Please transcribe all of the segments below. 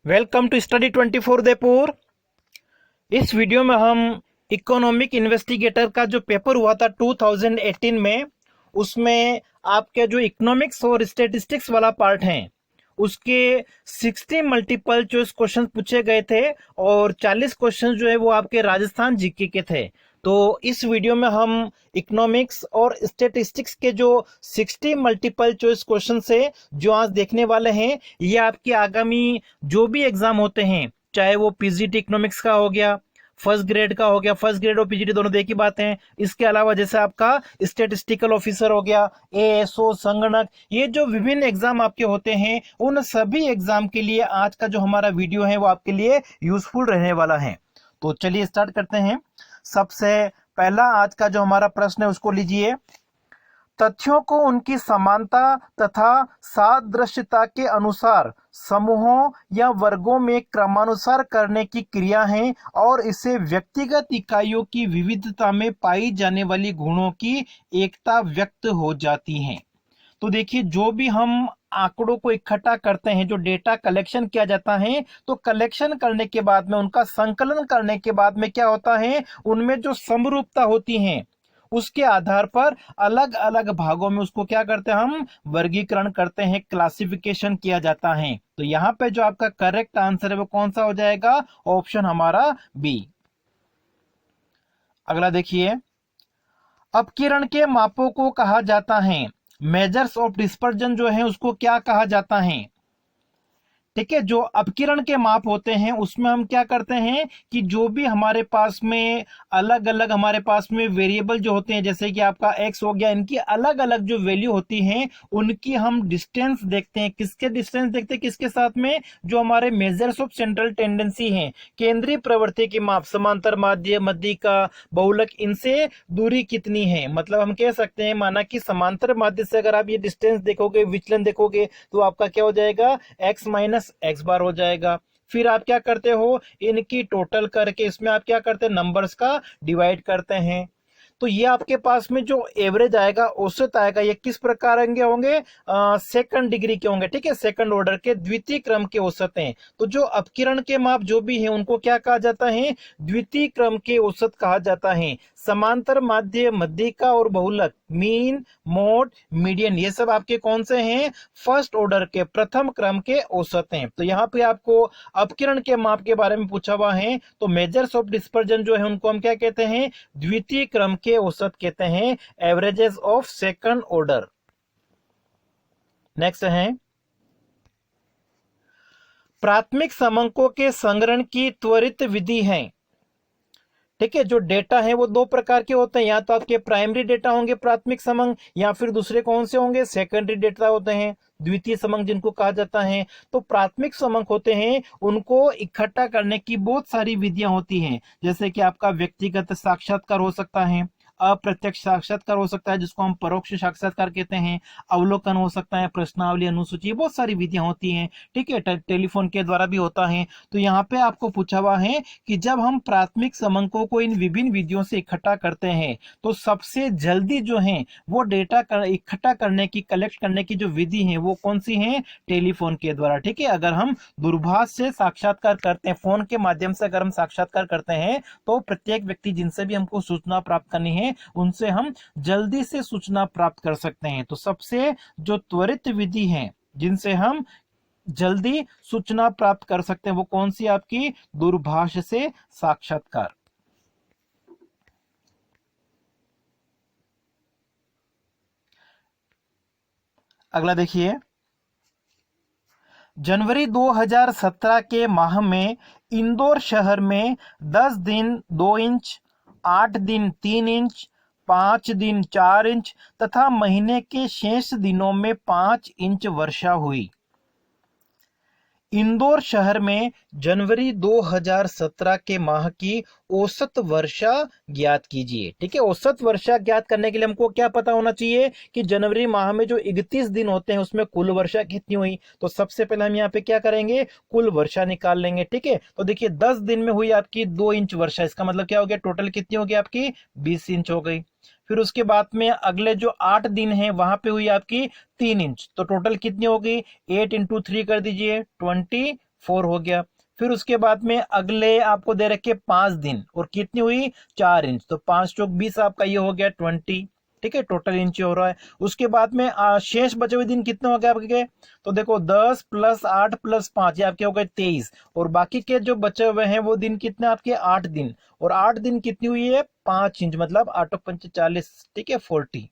Welcome to study 24 Udaipur. इस video में हम इकोनॉमिक इन्वेस्टिगेटर का जो पेपर हुआ था 2018 में, उसमें आपके जो इकोनॉमिक्स और स्टैटिस्टिक्स वाला पार्ट है उसके 60 मल्टीपल चॉइस क्वेश्चन पूछे गए थे और 40 क्वेश्चन जो है वो आपके राजस्थान जीके के थे। तो इस वीडियो में हम इकोनॉमिक्स और स्टैटिस्टिक्स के जो 60 मल्टीपल चॉइस क्वेश्चन से जो आज देखने वाले हैं, ये आपके आगामी जो भी एग्जाम होते हैं, चाहे वो पीजीटी इकोनॉमिक्स का हो गया, फर्स्ट ग्रेड का हो गया, फर्स्ट ग्रेड और पीजीटी दोनों एक ही बात है। इसके अलावा जैसे आपका स्टेटिस्टिकल ऑफिसर हो गया, एएसओ, संगणक, ये जो विभिन्न एग्जाम आपके होते हैं, उन सभी एग्जाम के लिए आज का जो हमारा वीडियो है वो आपके लिए यूजफुल रहने वाला है। तो चलिए स्टार्ट करते हैं। सबसे पहला आज का जो हमारा प्रश्न है उसको लीजिए। तथ्यों को उनकी समानता तथा सादृश्यता के अनुसार समूहों या वर्गों में क्रमानुसार करने की क्रिया है और इसे व्यक्तिगत इकाइयों की विविधता में पाई जाने वाली गुणों की एकता व्यक्त हो जाती है। तो देखिए, जो भी हम आंकड़ों को इकट्ठा करते हैं, जो डेटा कलेक्शन किया जाता है, तो कलेक्शन करने के बाद में उनका संकलन करने के बाद में क्या होता है, उनमें जो समरूपता होती है उसके आधार पर अलग अलग भागों में उसको क्या करते हैं, हम वर्गीकरण करते हैं, क्लासिफिकेशन किया जाता है। तो यहाँ पे जो आपका करेक्ट आंसर है वो कौन सा हो जाएगा? ऑप्शन हमारा बी। अगला देखिए, अपकिरण के मापों को कहा जाता है, मेजर्स ऑफ डिस्पर्जन जो है उसको क्या कहा जाता है? ठीक है, जो अपकिरण के माप होते हैं उसमें हम क्या करते हैं कि जो भी हमारे पास में अलग अलग हमारे पास में वेरिएबल जो होते हैं, जैसे कि आपका एक्स हो गया, इनकी अलग अलग जो वैल्यू होती हैं उनकी हम डिस्टेंस देखते हैं। किसके डिस्टेंस देखते हैं? किसके साथ में? जो हमारे मेजर्स ऑफ सेंट्रल टेंडेंसी हैं, केंद्रीय प्रवृत्ति के माप, समांतर माध्य, मध्यिका, बहुलक, इनसे दूरी कितनी है। मतलब हम कह सकते हैं, माना कि समांतर माध्य से अगर आप ये डिस्टेंस देखोगे, विचलन देखोगे, तो आपका क्या हो जाएगा? एक्स माइनस एक्स बार हो जाएगा। फिर आप क्या करते हो, इनकी टोटल करके इसमें आप क्या करते हैं, नंबर्स का डिवाइड करते हैं। तो ये आपके पास में जो एवरेज आएगा, औसत आएगा, ये किस प्रकार के होंगे? सेकंड डिग्री के होंगे। ठीक है, सेकंड ऑर्डर के, द्वितीय क्रम के औसत हैं। तो जो अपकिरण के माप जो भी हैं उनको क्या कहा जाता है? द्वितीय क्रम के औसत कहा जाता है। समांतर माध्य, मध्यिका और बहुलक, मीन, मोड, मीडियन, ये सब आपके कौन से हैं? फर्स्ट ऑर्डर के, प्रथम क्रम के औसत हैं। तो यहाँ पे आपको अपकिरण के माप के बारे में पूछा हुआ है, तो मेजर्स ऑफ डिस्पर्जन जो है उनको हम क्या कहते हैं? द्वितीय क्रम के औसत कहते हैं, averages of second order. Next है, प्राथमिक समंकों के संग्रहण की त्वरित विधि है। ठीक है, जो डेटा है वो दो प्रकार के होते हैं, या तो आपके प्राइमरी डेटा होंगे प्राथमिक समंक, या फिर दूसरे कौन से होंगे? सेकेंडरी डेटा होते हैं, द्वितीय समंक जिनको कहा जाता है। तो प्राथमिक समंक होते हैं, उनको इकट्ठा करने की बहुत सारी विधियां होती हैं, जैसे कि आपका व्यक्तिगत साक्षात्कार हो सकता है, अप्रत्यक्ष साक्षात्कार हो सकता है जिसको हम परोक्ष साक्षात्कार कहते हैं, अवलोकन हो सकता है, प्रश्नावली, अनुसूची, बहुत सारी विधियां होती हैं। ठीक है, टेलीफोन के द्वारा भी होता है। तो यहाँ पे आपको पूछा हुआ है कि जब हम प्राथमिक समंकों को इन विभिन्न विधियों से इकट्ठा करते हैं, तो सबसे जल्दी जो है वो डेटा इकट्ठा करने की, कलेक्ट करने की जो विधि है वो कौन सी है? टेलीफोन के द्वारा। ठीक है, अगर हम दूरभाष से साक्षात्कार करते हैं, फोन के माध्यम से अगर हम साक्षात्कार करते हैं, तो प्रत्येक व्यक्ति जिनसे भी हमको सूचना प्राप्त करनी है उनसे हम जल्दी से सूचना प्राप्त कर सकते हैं। तो सबसे जो त्वरित विधि है जिनसे हम जल्दी सूचना प्राप्त कर सकते हैं वो कौन सी? आपकी दूरभाष से साक्षात्कार। अगला देखिए, जनवरी 2017 के माह में इंदौर शहर में 10 दिन 2 इंच, 8 दिन 3 इंच, 5 दिन 4 इंच तथा महीने के शेष दिनों में 5 इंच वर्षा हुई। इंदौर शहर में जनवरी 2017 के माह की औसत वर्षा ज्ञात कीजिए। ठीक है, औसत वर्षा ज्ञात करने के लिए हमको क्या पता होना चाहिए कि जनवरी माह में जो 31 दिन होते हैं उसमें कुल वर्षा कितनी हुई। तो सबसे पहले हम यहाँ पे क्या करेंगे? कुल वर्षा निकाल लेंगे। ठीक है, तो देखिए 10 दिन में हुई आपकी 2 इंच वर्षा, इसका मतलब क्या हो गया? टोटल कितनी होगी आपकी? 20 इंच हो गई। फिर उसके बाद में अगले जो 8 दिन है वहां पे हुई आपकी 3 इंच, तो टोटल कितनी होगी? 8 इंटू 3 कर दीजिए, 24। 4 हो गया। फिर उसके बाद में अगले आपको दे रखे 5 दिन और कितनी हुई 4 इंच, तो 5 चौक 20 आपका ये हो गया 20। ठीक है, टोटल इंच हो रहा है। उसके बाद में शेष बचे हुए दिन कितने हो गए आपके, तो देखो 10 + 8 + 5 ये आपके हो गए 23, और बाकी के जो बचे हुए हैं वो दिन कितने आपके 8 दिन, और 8 दिन कितनी हुई है 5 इंच, मतलब 8 × 5 = 40, ठीक है 40।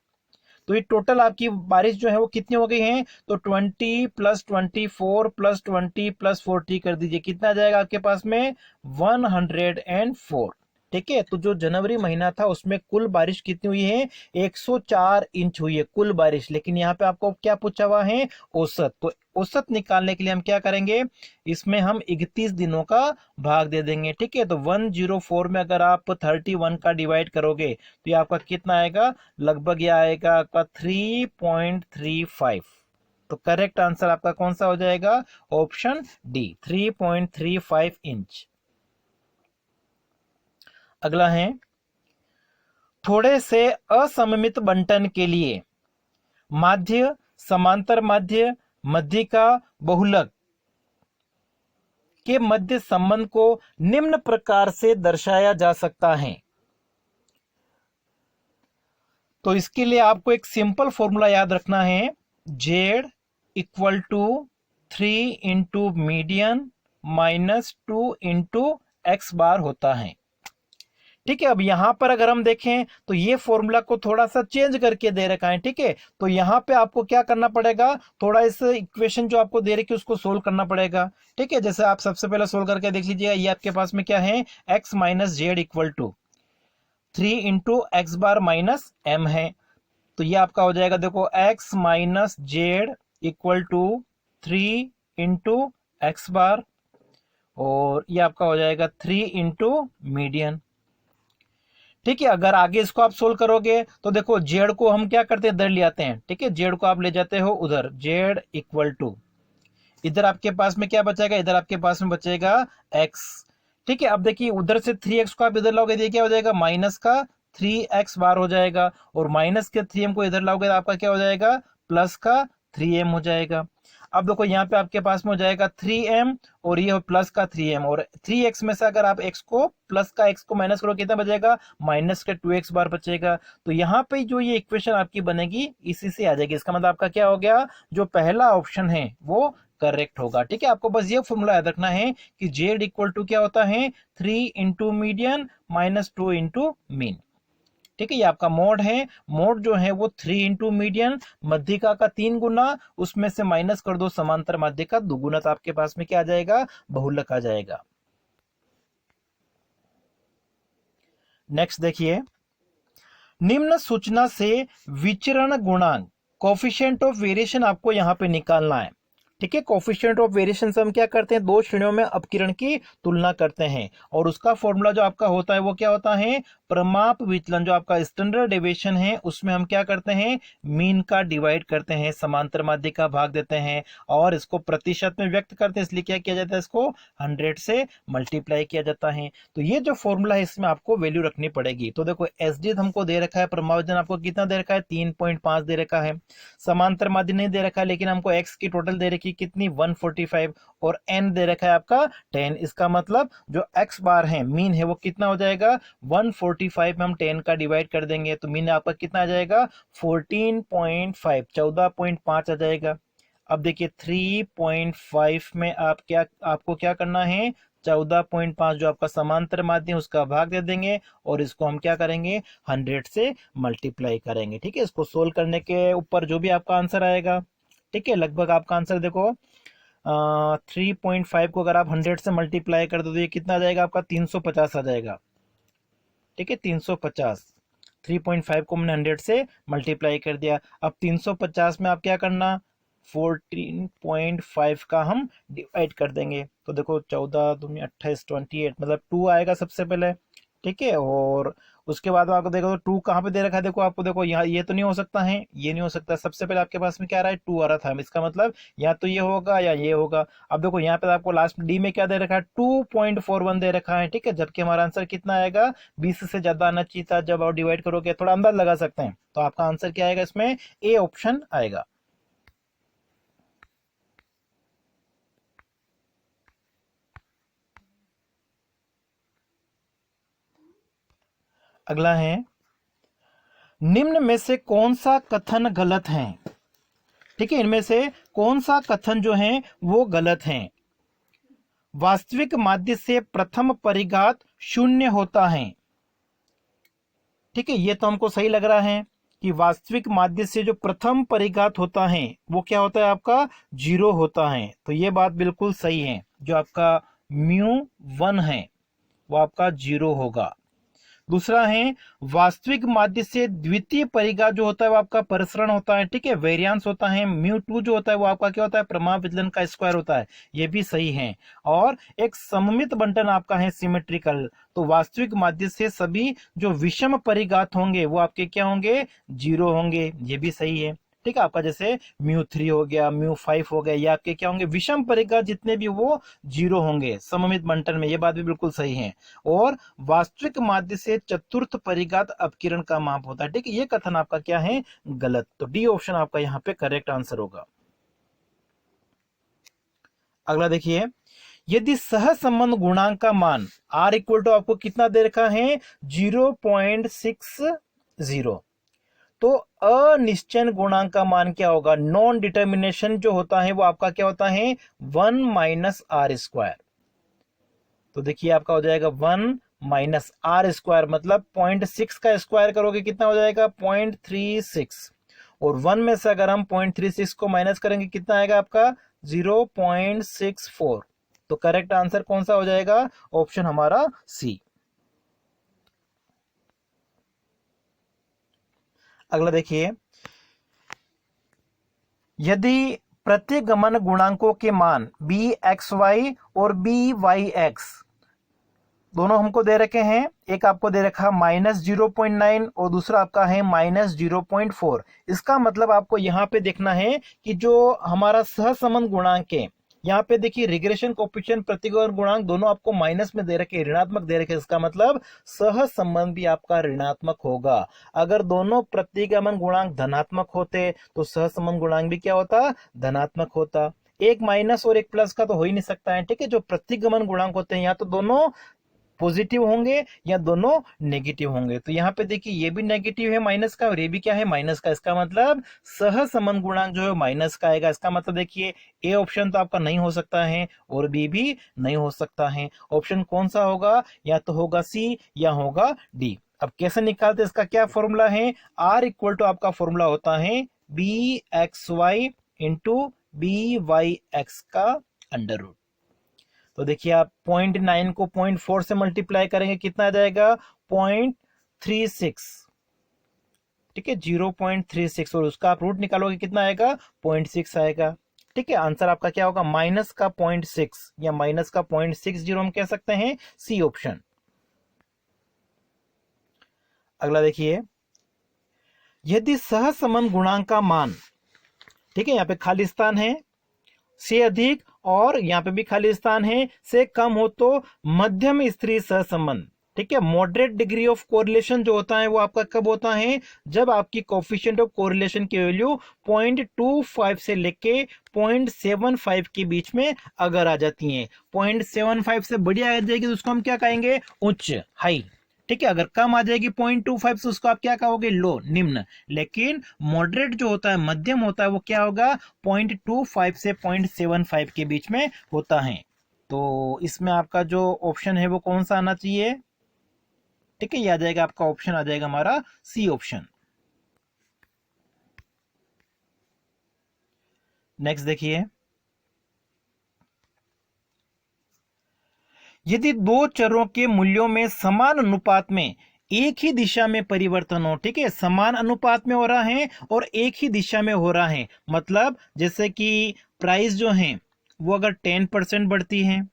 तो ये टोटल आपकी बारिश जो है वो कितनी हो गई है, तो 20 + 24 + 20 + 40 कर दीजिए, कितना आ जाएगा आपके पास में 104। ठीक है, तो जो जनवरी महीना था उसमें कुल बारिश कितनी हुई है 104 इंच हुई है कुल बारिश। लेकिन यहाँ पे आपको क्या पूछा हुआ है, औसत। तो औसत निकालने के लिए हम क्या करेंगे, इसमें हम 31 दिनों का भाग दे देंगे। ठीक है, तो 104 में अगर आप 31 का डिवाइड करोगे तो ये आपका कितना आएगा, लगभग ये आएगा आपका 3.35। तो करेक्ट आंसर आपका कौन सा हो जाएगा, ऑप्शन डी 3.35 इंच। अगला है, थोड़े से असममित बंटन के लिए माध्य, समांतर माध्य, मध्यिका, बहुलक के मध्य संबंध को निम्न प्रकार से दर्शाया जा सकता है। तो इसके लिए आपको एक सिंपल फॉर्मूला याद रखना है, Z = 3 into median -2 into X bar होता है। ठीक है, अब यहां पर अगर हम देखें तो ये फॉर्मूला को थोड़ा सा चेंज करके दे रखा है। ठीक है, तो यहां पे आपको क्या करना पड़ेगा, थोड़ा इस इक्वेशन जो आपको दे रखी है उसको सोल्व करना पड़ेगा। ठीक है, जैसे आप सबसे पहले सोल्व करके देख लीजिएगा, ये आपके पास में क्या है, x - z = 3 इंटू एक्स बार माइनस एम है। तो ये आपका हो जाएगा, देखो x - z = 3 इंटू एक्स बार, और ये आपका हो जाएगा 3 इंटू मीडियन। ठीक है, अगर आगे इसको आप सोल्व करोगे तो देखो जेड को हम क्या करते हैं, इधर ले आते हैं। ठीक है, जेड को आप ले जाते हो उधर, जेड = इधर आपके पास में क्या बचेगा, इधर आपके पास में बचेगा x। ठीक है, अब देखिए उधर से 3x को आप इधर लाओगे तो क्या हो जाएगा, माइनस का 3x बार हो जाएगा, और माइनस के 3m को इधर लाओगे तो आपका क्या हो जाएगा, प्लस का 3m हो जाएगा। अब देखो यहाँ पे आपके पास में हो जाएगा 3m, और ये प्लस का 3m, और 3x में से अगर आप x को प्लस का x को माइनस करो कितना बचेगा, माइनस के 2x बार बचेगा। तो यहाँ पे जो ये इक्वेशन आपकी बनेगी इसी से आ जाएगी। इसका मतलब आपका क्या हो गया, जो पहला ऑप्शन है वो करेक्ट होगा। ठीक है, आपको बस ये फॉर्मूला याद रखना है कि z = क्या होता है, 3 इंटू मीडियन -2 इंटू मीन। ठीक है, ये आपका मोड है, मोड जो है वो 3 इंटू मीडियन, मध्यिका का 3 गुना, उसमें से माइनस कर दो समांतर माध्य का 2 गुना, तो आपके पास में क्या आ जाएगा, बहुलक आ जाएगा। नेक्स्ट देखिए, निम्न सूचना से विचरण गुणांक कोफिशिएंट ऑफ वेरिएशन आपको यहां पे निकालना है। ठीक है, कोफिशिएंट ऑफ वेरिएशन से हम क्या करते हैं, दो श्रेणियों में अपकिरण की तुलना करते हैं, और उसका फॉर्मूला जो आपका होता है वो क्या होता है, प्रमाप विचलन। जो आपका स्टैंडर्ड डेविएशन है उसमें हम क्या करते हैं, मीन का डिवाइड करते हैं, समांतर माध्य का भाग देते हैं, और इसको प्रतिशत में व्यक्त करते हैं, इसलिए क्या किया जाता है, इसको 100 से मल्टीप्लाई किया जाता है। तो ये जो फॉर्मूला है इसमें आपको वैल्यू रखनी पड़ेगी। तो देखो एसडी हमको दे रखा है, प्रमावचन आपको कितना दे रखा है, 3.5 दे रखा है। समांतर माध्य नहीं दे रखा है, लेकिन हमको एक्स की टोटल दे रखी कितनी 145, और एन दे रखा है आपका 10। इसका मतलब जो एक्स बार है, मीन है, वो कितना हो जाएगा, 145 में हम 10 का डिवाइड कर देंगे तो मीन आपका कितना आ जाएगा, 14.5, 14.5 आ जाएगा। अब देखिए 3.5 में आपको क्या करना है, 14.5 जो आपका समांतर माध्यम उसका भाग दे देंगे, और इसको हम क्या करेंगे, 100 से मल्टीप्लाई करेंगे। ठीक है, इसको सोल्व करने के ऊपर जो भी आपका आंसर आएगा, ठीक है, लगभग आपका आंसर देखो 3.5 को अगर आप 100 से मल्टीप्लाई कर दो तो ये कितना आ जाएगा आपका, 350 आ जाएगा। ठीक है, 350, 3.5 को हमने 100 से मल्टीप्लाई कर दिया। अब 350 में आप क्या करना, 14.5 का हम डिवाइड कर देंगे, तो देखो 14 दूनी 28, 28 मतलब 2 आएगा सबसे पहले। ठीक है, और उसके बाद आपको देखो तो 2 कहाँ पे दे रखा है, देखो आपको, देखो यहाँ ये तो नहीं हो सकता है, ये नहीं हो सकता, सबसे पहले आपके पास में क्या आ रहा है, 2 आ रहा था। इसका मतलब या तो ये होगा या ये होगा। अब देखो यहाँ पे आपको लास्ट डी में क्या दे रखा है, 2.41 दे रखा है। ठीक है, जबकि हमारा आंसर कितना आएगा, 20 से ज्यादा आना चाहिए था। जब आप डिवाइड करोगे थोड़ा अंदाज लगा सकते हैं, तो आपका आंसर क्या आएगा, इसमें ए ऑप्शन आएगा। अगला है, निम्न में से कौन सा कथन गलत है? ठीक है, इनमें से कौन सा कथन जो है वो गलत है? वास्तविक माध्य से प्रथम परिघात शून्य होता है। ठीक है, ये तो हमको सही लग रहा है कि वास्तविक माध्य से जो प्रथम परिघात होता है वो क्या होता है आपका? 0 होता है। तो ये बात बिल्कुल सही है, जो आपका μ1 है वो आपका 0 होगा। दूसरा है, वास्तविक माध्य से द्वितीय परिघात जो होता है वो आपका परिसरण होता है। ठीक है, वेरियांस होता है। μ2 जो होता है वो आपका क्या होता है? प्रमाण विचलन का स्क्वायर होता है। ये भी सही है। और एक सममित बंटन आपका है, सिमेट्रिकल। तो वास्तविक माध्य से सभी जो विषम परिघात होंगे वो आपके क्या होंगे? 0 होंगे। ये भी सही है। ठीक है, आपका जैसे μ3 हो गया, μ5 हो गया, ये आपके क्या होंगे? विषम परिघात जितने भी वो 0 होंगे सममित बंटन में। ये बात भी बिल्कुल सही है। और वास्तविक माध्य से चतुर्थ परिघात अपकिरण का माप होता है। ठीक है, ये कथन आपका क्या है? गलत। तो डी ऑप्शन आपका यहाँ पे करेक्ट आंसर होगा। अगला देखिए, यदि सहसंबंध गुणांक का मान r इक्वल टू आपको कितना दे रखा है? 0.60, तो अनिश्चयन गुणांक का मान क्या होगा? नॉन डिटर्मिनेशन जो होता है वो आपका क्या होता है? 1 माइनस आर स्क्वायर। तो देखिए आपका हो जाएगा 1 माइनस आर स्क्वायर, मतलब 0.6 का स्क्वायर करोगे कितना हो जाएगा? 0.36। और 1 में से अगर हम 0.36 को माइनस करेंगे कितना आएगा आपका? 0.64। तो करेक्ट आंसर कौन सा हो जाएगा? ऑप्शन हमारा सी। अगला देखिए, यदि प्रतिगमन गुणांकों के मान bxy और byx दोनों हमको दे रखे हैं, एक आपको दे रखा -0.9 और दूसरा आपका है -0.4। इसका मतलब आपको यहाँ पे देखना है कि जो हमारा सहसंबंध गुणांक है, यहाँ पे देखिए रिग्रेशन कोएफिशिएंट प्रतिगमन गुणांक दोनों आपको माइनस में दे रखे, ऋणात्मक दे रखे। इसका मतलब सहसंबंध भी आपका ऋणात्मक होगा। अगर दोनों प्रतिगमन गुणांक धनात्मक होते तो सहसंबंध गुणांक भी क्या होता? धनात्मक होता। एक माइनस और एक प्लस का तो हो ही नहीं सकता है। ठीक है, जो प्रतिगमन गुणांक होते हैं या तो दोनों पॉजिटिव होंगे या दोनों नेगेटिव होंगे। तो यहाँ पे देखिए ये भी नेगेटिव है माइनस का, और ये भी क्या है? माइनस का। इसका मतलब सहसंबंध गुणांक जो है माइनस का आएगा। इसका मतलब देखिए ए ऑप्शन तो आपका नहीं हो सकता है और बी भी नहीं हो सकता है। ऑप्शन कौन सा होगा? या तो होगा सी या होगा डी। अब कैसे निकालते? इसका क्या फॉर्मूला है? आर इक्वल टू आपका फॉर्मूला होता है B X Y into B Y X का अंडर रूट। तो देखिए आप 0.9 को 0.4 से मल्टीप्लाई करेंगे कितना आ जाएगा? 0.36। ठीक है, 0.36, और उसका आप रूट निकालोगे कितना आएगा? 0.6 आएगा। ठीक है, आंसर आपका क्या होगा? माइनस का 0.6 या माइनस का 0.60 हम कह सकते हैं, सी ऑप्शन। अगला देखिए, यदि सहसंबंध गुणांक का मान, ठीक है, यहाँ पे खाली स्थान है, से अधिक और यहाँ पे भी खाली स्थान है, से कम हो तो मध्यम स्तरीय सहसंबंध। ठीक है, मॉडरेट डिग्री ऑफ कोरिलेशन जो होता है वो आपका कब होता है? जब आपकी कोफिशिएंट ऑफ कोरिलेशन की वैल्यू 0.25 से लेके 0.75 के बीच में अगर आ जाती है। 0.75 से बड़ी आ जाएगी तो उसको हम क्या कहेंगे? उच्च, हाई। ठीक है, अगर कम आ जाएगी 0.25 से उसको आप क्या कहोगे? लो, निम्न। लेकिन मॉडरेट जो होता है, मध्यम होता है, वो क्या होगा? 0.25 से 0.75 के बीच में होता है। तो इसमें आपका जो ऑप्शन है वो कौन सा आना चाहिए? ठीक है, ये आ जाएगा आपका ऑप्शन, आ जाएगा हमारा सी ऑप्शन। नेक्स्ट देखिए, यदि दो चरों के मूल्यों में समान अनुपात में एक ही दिशा में परिवर्तन हो, ठीक है, समान अनुपात में हो रहा है और एक ही दिशा में हो रहा है, मतलब जैसे कि प्राइस जो है वो अगर 10% बढ़ती है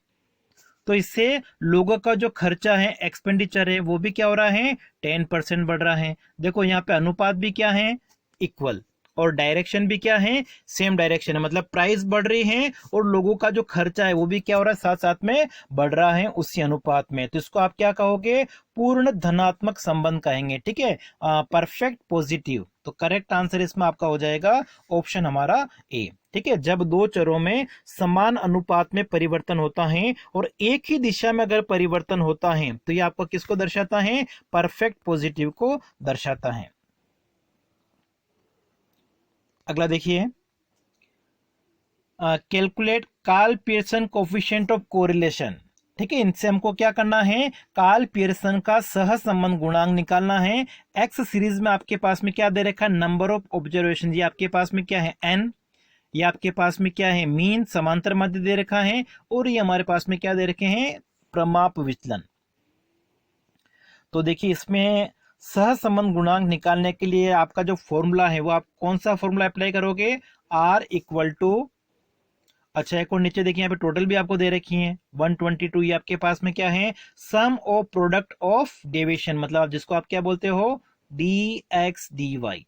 तो इससे लोगों का जो खर्चा है, एक्सपेंडिचर है, वो भी क्या हो रहा है? 10% बढ़ रहा है। देखो यहाँ पे अनुपात भी क्या है? इक्वल, और डायरेक्शन भी क्या है? सेम डायरेक्शन है। मतलब प्राइस बढ़ रही है और लोगों का जो खर्चा है वो भी क्या हो रहा है? साथ साथ में बढ़ रहा है उसी अनुपात में। तो इसको आप क्या कहोगे? पूर्ण धनात्मक संबंध कहेंगे। ठीक है, परफेक्ट पॉजिटिव। तो करेक्ट आंसर इसमें आपका हो जाएगा ऑप्शन हमारा ए। ठीक है, जब दो चरों में समान अनुपात में परिवर्तन होता है और एक ही दिशा में अगर परिवर्तन होता है तो ये आपको किसको दर्शाता है? परफेक्ट पॉजिटिव को दर्शाता है। अगला देखिए, calculate Karl Pearson coefficient of correlation. ठीक है, इनसे हमको क्या करना है? कार्ल पियर्सन का सहसंबंध गुणांक निकालना है। एक्स सीरीज में आपके पास में क्या दे रखा है? Number of observation. ये आपके पास में क्या है? एन। ये आपके पास में क्या है? मीन, समांतर माध्य दे रखा है। और ये हमारे पास में क्या दे रखे हैं? प्रमाप विचलन। तो देखिए, इसमें सहसंबंध गुणांक निकालने के लिए आपका जो फॉर्मूला है वो आप कौन सा फॉर्मूला अप्लाई करोगे? आर इक्वल टू, अच्छा एक और नीचे देखिए यहाँ पे टोटल भी आपको दे रखी है 122। ये आपके पास में क्या है? Sum of product of deviation, मतलब जिसको आप क्या बोलते हो? D X D Y.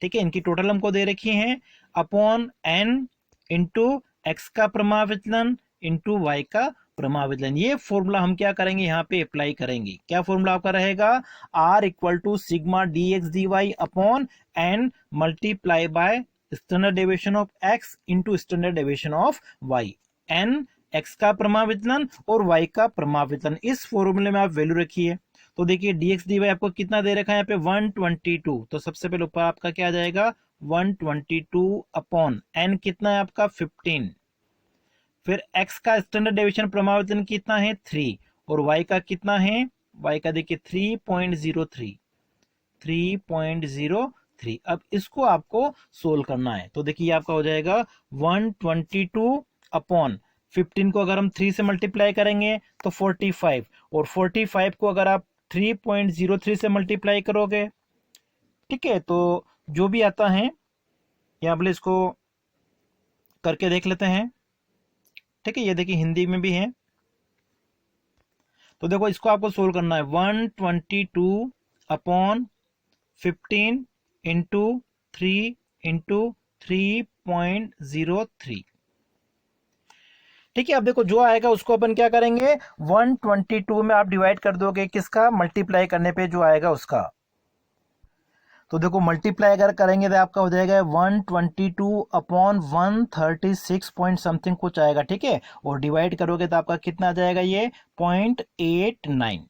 ठीक है, इनकी टोटल हमको दे रखी है अपॉन एन इंटू एक्स का प्रमाण विचलन इंटू वाई का प्रमाण विचलन। ये फॉर्मूला हम क्या करेंगे? यहाँ पे अप्लाई करेंगे। क्या फॉर्मूला आपका रहेगा? R equal to sigma D X D Y upon N multiply by standard deviation of x into standard deviation of y। n x का प्रमाण विचलन और y का प्रमाण विचलन, इस फॉर्मूले में आप वैल्यू रखिए। तो देखिए dx dy आपको कितना दे रखा है यहाँ पे? 122। तो सबसे पहले ऊपर आपका क्या आ जाएगा? 122 अपॉन n कितना है आपका? 15। फिर x का स्टैंडर्ड डेविएशन प्रमाण विचलन कितना है? 3। और y का कितना है? y का देखिए 3.03। 3.03। अब इसको आपको सोल्व करना है। तो देखिए आपका हो जाएगा 122 अपॉन 15 को अगर हम 3 से मल्टीप्लाई करेंगे तो 45, और 45 को अगर आप 3.03 से मल्टीप्लाई करोगे, ठीक है, तो जो भी आता है यहाँ पर इसको करके देख लेते हैं। ठीक है, ये देखिए हिंदी में भी है। तो देखो इसको आपको सोल्व करना है। 122 अपॉन 15 इंटू 3 इंटू 3.03। ठीक है, अब देखो जो आएगा उसको अपन क्या करेंगे? 122 में आप डिवाइड कर दोगे, किसका? मल्टीप्लाई करने पे जो आएगा उसका। तो देखो मल्टीप्लाई अगर करेंगे तो आपका हो जाएगा 122 अपॉन 136 पॉइंट समथिंग कुछ आएगा। ठीक है, और डिवाइड करोगे तो आपका कितना आ जाएगा? ये 0.89।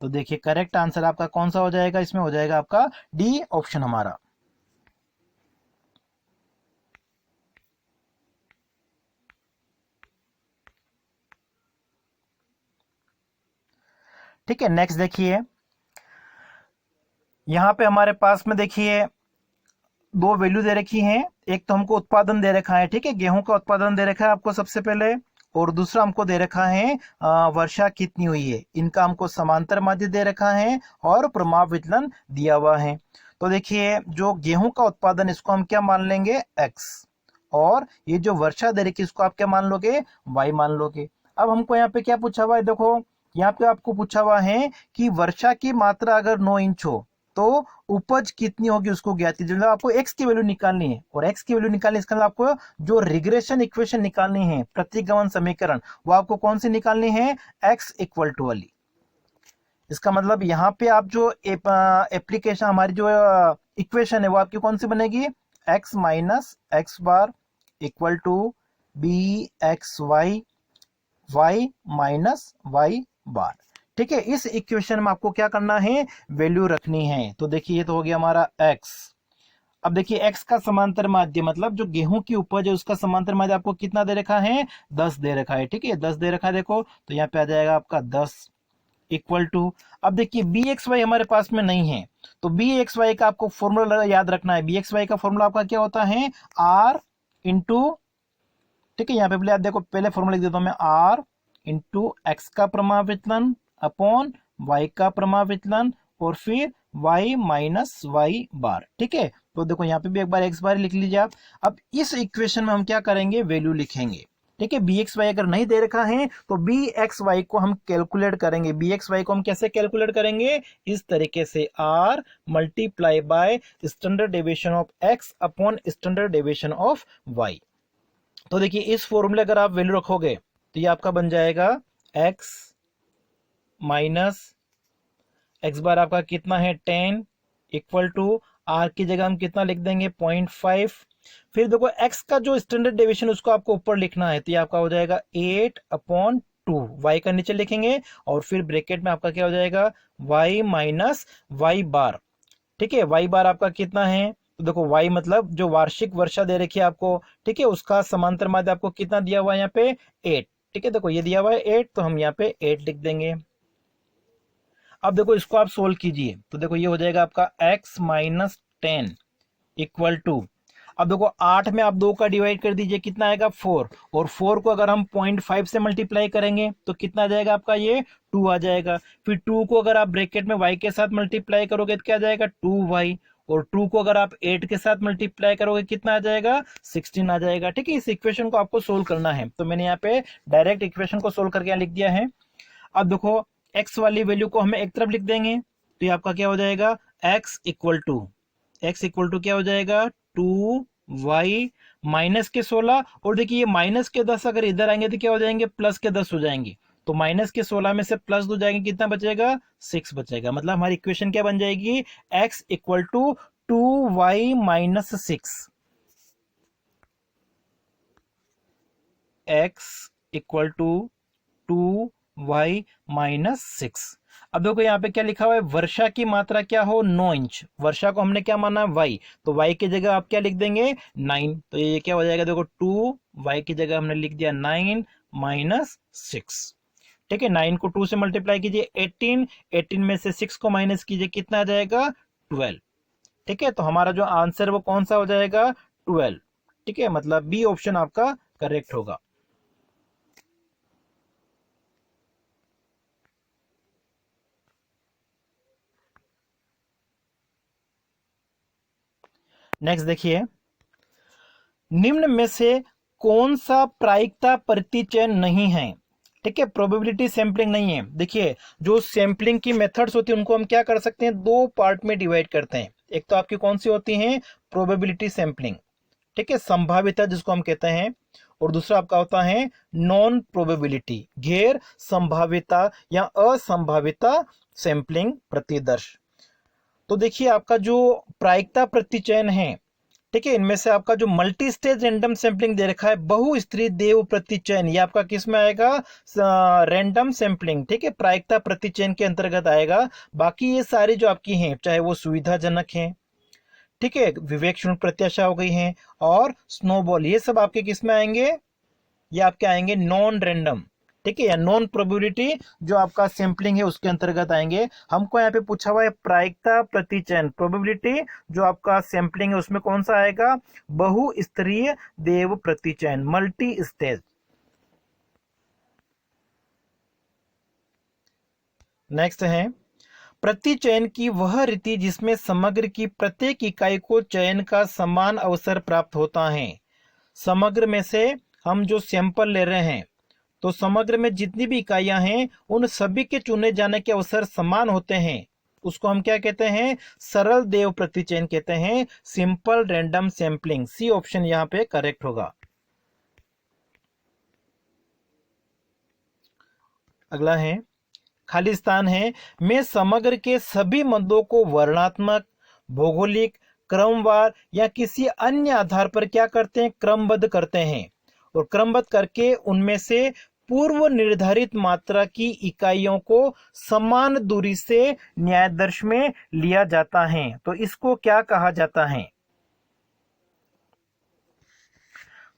तो देखिए करेक्ट आंसर आपका कौन सा हो जाएगा? इसमें हो जाएगा आपका डी ऑप्शन हमारा। ठीक है, नेक्स्ट देखिए, यहां पे हमारे पास में देखिए दो वैल्यू दे रखी हैं। एक तो हमको उत्पादन दे रखा है, ठीक है, गेहूं का उत्पादन दे रखा है आपको सबसे पहले, और दूसरा हमको दे रखा है वर्षा कितनी हुई है। इनका हमको समांतर माध्य दे रखा है और प्रमाप विचलन दिया हुआ है। तो देखिए जो गेहूं का उत्पादन, इसको हम क्या मान लेंगे? x, और ये जो वर्षा दे रखी इसको आप क्या मान लोगे? y मान लोगे। अब हमको यहाँ पे क्या पूछा हुआ है? देखो यहाँ पे आपको पूछा हुआ है कि वर्षा की मात्रा अगर 9 इंच हो तो उपज कितनी होगी उसको ज्ञात कीजिए। मतलब आपको x की वैल्यू निकालनी है, और x की वैल्यू निकालनी, इसका मतलब आपको जो रिग्रेशन इक्वेशन निकालनी है, प्रतिगमन समीकरण, वो आपको कौन सी निकालनी है? x इक्वल टू वाली। इसका मतलब यहाँ पे आप जो एप्लीकेशन हमारी जो इक्वेशन है वो आपकी कौन सी बनेगी? x minus X bar equal to B X Y Y minus Y bar. ठीक है, इस इक्वेशन में आपको क्या करना है? वैल्यू रखनी है। तो देखिए ये तो हो गया हमारा x। अब देखिए x का समांतर माध्य, मतलब जो गेहूं की उपज है उसका समांतर माध्य आपको कितना दे रखा है? 10 दे रखा है। ठीक है, 10 दे रखा है। देखो तो यहाँ पे आ जाएगा आपका 10 इक्वल टू, अब देखिए बी एक्स वाई हमारे पास में नहीं है, तो बी एक्स वाई का आपको फॉर्मूला याद रखना है। बी एक्स वाई का फॉर्मूला आपका क्या होता है? आर इंटू, ठीक है, यहाँ पे पहले देखो पहले फॉर्मूला लिख देता हूं मैं, आर इंटू एक्स का प्रमाण विचलन अपॉन वाई का प्रमाण विचलन और फिर y माइनस वाई बार। ठीक है, तो देखो यहाँ पे भी एक बार x बार लिख लीजिए आप। अब इस इक्वेशन में हम क्या करेंगे? वैल्यू लिखेंगे। ठीक है, बी एक्स वाई अगर नहीं दे रखा है तो बी एक्स वाई को हम कैलकुलेट करेंगे। बी एक्स वाई को हम कैसे कैलकुलेट करेंगे? इस तरीके से, R multiply by standard deviation of X upon standard deviation of Y. तो देखिए इस फॉर्मूले अगर आप वैल्यू रखोगे तो ये आपका बन जाएगा x माइनस एक्स बार आपका कितना है? 10 इक्वल टू आर की जगह हम कितना लिख देंगे? 0.5 फिर देखो x का जो स्टैंडर्ड डेविएशन उसको आपको ऊपर लिखना है, तो ये आपका हो जाएगा 8/2, y का नीचे लिखेंगे और फिर ब्रैकेट में आपका क्या हो जाएगा y माइनस वाई बार। ठीक है, y बार आपका कितना है, तो देखो y मतलब जो वार्षिक वर्षा दे रखी है आपको, ठीक है, उसका समांतर माध्य आपको कितना दिया हुआ है यहाँ पे 8। ठीक है, देखो ये दिया हुआ है 8, तो हम यहाँ पे 8 लिख देंगे। अब देखो इसको आप सोल्व कीजिए, तो देखो ये हो जाएगा आपका x माइनस 10 इक्वल टू, अब देखो 8 में आप 2 का डिवाइड कर दीजिए, कितना आएगा 4, और 4 को अगर हम 0.5 से मल्टीप्लाई करेंगे तो कितना आ जाएगा आपका ये 2 आ जाएगा। फिर 2 को अगर आप ब्रैकेट में y के साथ मल्टीप्लाई करोगे तो क्या आ जाएगा 2y, और 2 को अगर आप 8 के साथ मल्टीप्लाई करोगे कितना आ जाएगा 16 आ जाएगा। ठीक है, इस इक्वेशन को आपको सोल्व करना है, तो मैंने यहाँ पे डायरेक्ट इक्वेशन को सोल्व करके यहाँ लिख दिया है। अब देखो x वाली वैल्यू को हमें एक तरफ लिख देंगे, तो ये आपका क्या हो जाएगा x इक्वल टू क्या हो जाएगा 2y माइनस के 16, और देखिए ये माइनस के 10 अगर इधर आएंगे तो क्या हो जाएंगे प्लस के 10 हो जाएंगे, तो माइनस के 16 में से प्लस 2 जाएंगे, कितना बचेगा 6 बचेगा। मतलब हमारी इक्वेशन क्या बन जाएगी x equal to 2y minus 6, x equal to 2y minus 6। अब देखो यहाँ पे क्या लिखा हुआ है, वर्षा की मात्रा क्या हो 9 इंच, वर्षा को हमने क्या माना y, तो y की जगह आप क्या लिख देंगे 9, तो ये क्या हो जाएगा देखो 2y की जगह हमने लिख दिया 9 माइनस 6। ठीक है, 9 को 2 से मल्टीप्लाई कीजिए 18, 18 में से 6 को माइनस कीजिए, कितना आ जाएगा 12। ठीक है, तो हमारा जो आंसर वो कौन सा हो जाएगा 12। ठीक है, मतलब बी ऑप्शन आपका करेक्ट होगा। नेक्स्ट देखिए, निम्न में से कौन सा प्रायिकता प्रतिचयन नहीं है। ठीक है, प्रोबेबिलिटी सैंपलिंग नहीं है। देखिए जो सैंपलिंग की मेथड्स होती है उनको हम क्या कर सकते हैं, दो पार्ट में डिवाइड करते हैं। एक तो आपकी कौन सी होती है प्रोबेबिलिटी सैंपलिंग, ठीक है, संभाव्यता जिसको हम कहते हैं, और दूसरा आपका होता है नॉन प्रोबेबिलिटी, गैर संभाव्यता या असंभाव्यता सैंपलिंग प्रतिदर्श। तो देखिए आपका जो प्रायिकता प्रतिचयन है, ठीक है, इनमें से आपका जो मल्टी स्टेज रैंडम सैंपलिंग दे रखा है बहुस्तरीय देव प्रतिचयन, ये आपका किस में आएगा रैंडम सैंपलिंग। ठीक है, प्रायिकता प्रतिचयन के अंतर्गत आएगा। बाकी ये सारी जो आपकी हैं चाहे वो सुविधाजनक हैं, ठीक है, विवेक शून्य प्रत्याशा हो गई हैं, और स्नोबॉल, ये सब आपके किस में आएंगे, ये आपके आएंगे नॉन रैंडम, ठीक है, या नॉन प्रोबेबिलिटी जो आपका सैंपलिंग है उसके अंतर्गत आएंगे। हमको यहाँ पे पूछा हुआ है प्रायिकता प्रतिचयन, प्रोबेबिलिटी जो आपका सैंपलिंग है उसमें कौन सा आएगा बहुस्तरीय देव प्रतिचयन, मल्टी स्टेज। नेक्स्ट है प्रतिचयन की वह रीति जिसमें समग्र की प्रत्येक इकाई को चयन का समान अवसर प्राप्त होता है। समग्र में से हम जो सैंपल ले रहे हैं तो समग्र में जितनी भी इकाइयां हैं उन सभी के चुने जाने के अवसर समान होते हैं, उसको हम क्या कहते हैं सरल देव प्रतिचयन कहते हैं, simple random sampling. C option यहां पे करेक्ट होगा। अगला है खाली स्थान है, में समग्र के सभी मदों को वर्णात्मक, भौगोलिक, क्रमवार या किसी अन्य आधार पर क्या करते हैं क्रमबद्ध करते हैं, और क्रमबद्ध करके उनमें से पूर्व निर्धारित मात्रा की इकाइयों को समान दूरी से न्यायादर्श में लिया जाता है, तो इसको क्या कहा जाता है।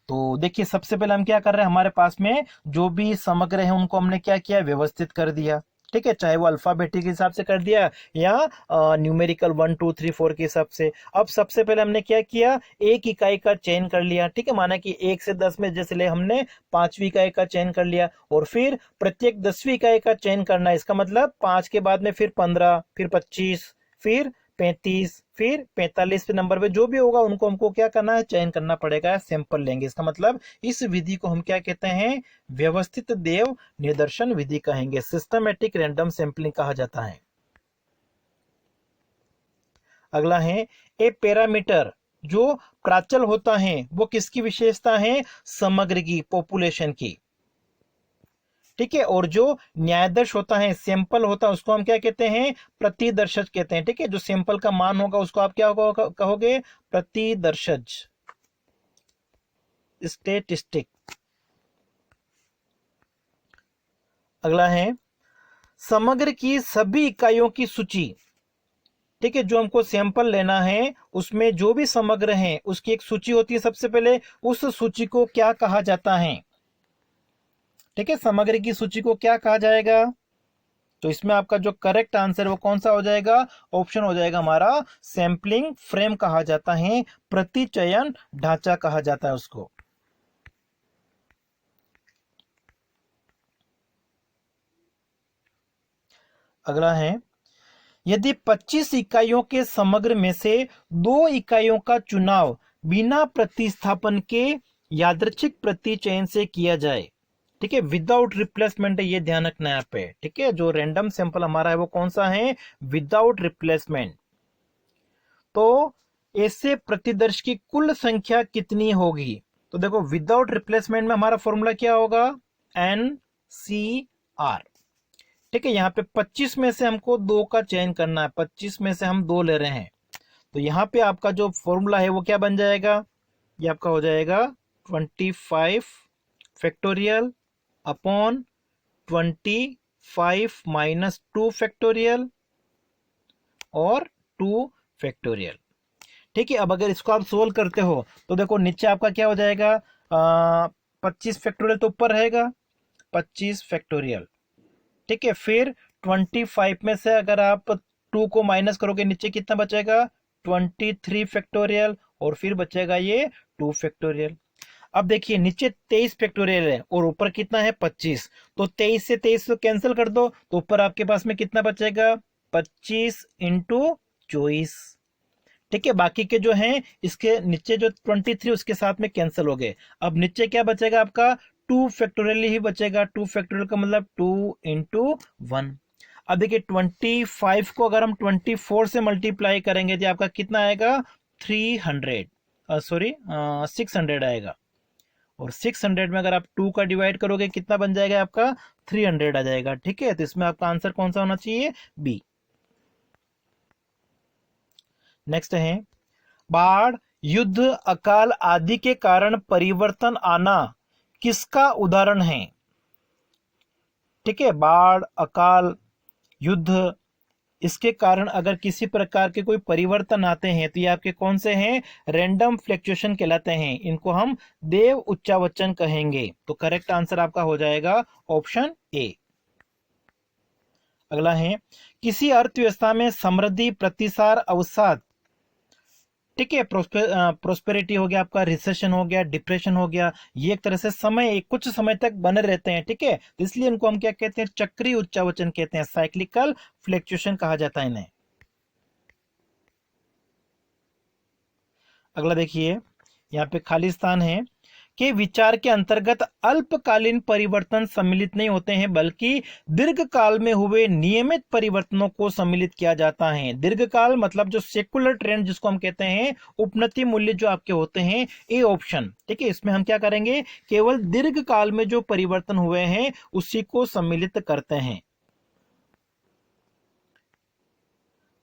तो देखिए सबसे पहले हम क्या कर रहे हैं, हमारे पास में जो भी समग्र है उनको हमने क्या किया व्यवस्थित कर दिया। ठीक है, चाहे वो अल्फाबेटिक हिसाब से कर दिया या न्यूमेरिकल 1 2 3 4 के हिसाब से। अब सबसे पहले हमने क्या किया एक इकाई का चयन कर लिया। ठीक है, माना कि 1 से 10 में जैसे ले हमने 5वीं इकाई का चयन कर लिया, और फिर प्रत्येक 10वीं इकाई का चयन करना है। इसका मतलब 5 के बाद में फिर 15, फिर 25, फिर 35, फिर 45 नंबर पे जो भी होगा उनको हमको क्या करना है चयन करना पड़ेगा, सैंपल लेंगे। इसका मतलब इस विधि को हम क्या कहते हैं व्यवस्थित देव निदर्शन विधि कहेंगे, सिस्टमैटिक रैंडम सैंपलिंग कहा जाता है। अगला है ए पैरामीटर, जो प्राचल होता है वो किसकी विशेषता है समग्र की, पॉपुलेशन की। ठीक है, और जो न्यायदर्श होता है सैंपल होता है उसको हम क्या कहते हैं प्रतिदर्शज कहते हैं। ठीक है, जो सैंपल का मान होगा उसको आप क्या कहोगे प्रतिदर्शज। स्टेटिस्टिक। अगला है समग्र की सभी इकाइयों की सूची। ठीक है, जो हमको सैंपल लेना है उसमें जो भी समग्र हैं उसकी एक सूची होती है। सबसे पहले उस सूची को क्या कहा जाता है? ठीक है, समग्र की सूची को क्या कहा जाएगा? तो इसमें आपका जो करेक्ट आंसर वो कौन सा हो जाएगा? ऑप्शन हो जाएगा हमारा सैंपलिंग फ्रेम कहा जाता है, प्रतिचयन ढांचा कहा जाता है उसको। अगला है यदि 25 इकाइयों के समग्र में से 2 इकाइयों का चुनाव बिना प्रतिस्थापन के यादृच्छिक प्रतिचयन से किया जाए, ठीक है, विदाउट रिप्लेसमेंट है, ये ध्यान रखना है यहाँ पे। ठीक है, जो रैंडम सैंपल हमारा है वो कौन सा है? Without replacement. तो ऐसे प्रतिदर्श की कुल संख्या कितनी होगी? तो देखो विदाउट रिप्लेसमेंट में हमारा फॉर्मूला क्या होगा? NCR। ठीक है, यहाँ पे 25 में से हमको 2 का चयन करना है, 25 में से हम 2 ले रहे हैं, तो यहाँ पे आपका जो फॉर्मूला है वो क्या बन जाएगा? ये आपका हो जाएगा 25 फैक्टोरियल अपॉन 25 माइनस 2 फैक्टोरियल और 2 फैक्टोरियल। ठीक है, अब अगर इसको आप सोल्व करते हो तो देखो नीचे आपका क्या हो जाएगा? 25 फैक्टोरियल तो ऊपर रहेगा, 25 फैक्टोरियल। ठीक है, फिर 25 में से अगर आप 2 को माइनस करोगे नीचे कितना बचेगा? 23 फैक्टोरियल और फिर बचेगा ये 2 फैक्टोरियल। अब देखिए नीचे 23 फैक्टोरियल है और ऊपर कितना है? 25। तो 23 से 23 को कैंसिल कर दो तो ऊपर आपके पास में कितना बचेगा? 25 इंटू 24। ठीक है, बाकी के जो हैं इसके नीचे जो 23 उसके साथ में कैंसिल हो गए। अब नीचे क्या बचेगा आपका? 2 फैक्टोरियल ही बचेगा। 2 फैक्टोरियल का मतलब 2 इंटू 1। अब देखिए 25 को अगर हम 24 से मल्टीप्लाई करेंगे तो आपका कितना आएगा? 600 आएगा। और 600 में अगर आप 2 का डिवाइड करोगे कितना बन जाएगा आपका? 300 आ जाएगा। ठीक है, तो इसमें आपका आंसर कौन सा होना चाहिए? बी। नेक्स्ट है बाढ़, युद्ध, अकाल आदि के कारण परिवर्तन आना किसका उदाहरण है? ठीक है, बाढ़, अकाल, युद्ध, इसके कारण अगर किसी प्रकार के कोई परिवर्तन आते हैं तो ये आपके कौन से हैं? रैंडम फ्लक्चुएशन कहलाते हैं। इनको हम देव उच्चावचन कहेंगे। तो करेक्ट आंसर आपका हो जाएगा ऑप्शन ए। अगला है किसी अर्थव्यवस्था में समृद्धि, प्रतिसार, अवसाद, ठीक है, प्रोस्पेरिटी हो गया, आपका रिसेशन हो गया, डिप्रेशन हो गया, ये एक तरह से समय कुछ समय तक बने रहते हैं। ठीक है, तो इसलिए इनको हम क्या कहते हैं? चक्रीय उच्चावचन कहते हैं, साइक्लिकल फ्लक्चुएशन कहा जाता है इन्हें। अगला देखिए यहाँ पे खाली स्थान है के विचार के अंतर्गत अल्पकालीन परिवर्तन सम्मिलित नहीं होते हैं बल्कि दीर्घकाल में हुए नियमित परिवर्तनों को सम्मिलित किया जाता है। दीर्घकाल मतलब जो सेकुलर ट्रेंड जिसको हम कहते हैं, उपनति मूल्य जो आपके होते हैं, ए ऑप्शन। ठीक है, इसमें हम क्या करेंगे? केवल दीर्घकाल में जो परिवर्तन हुए हैं उसी को सम्मिलित करते हैं।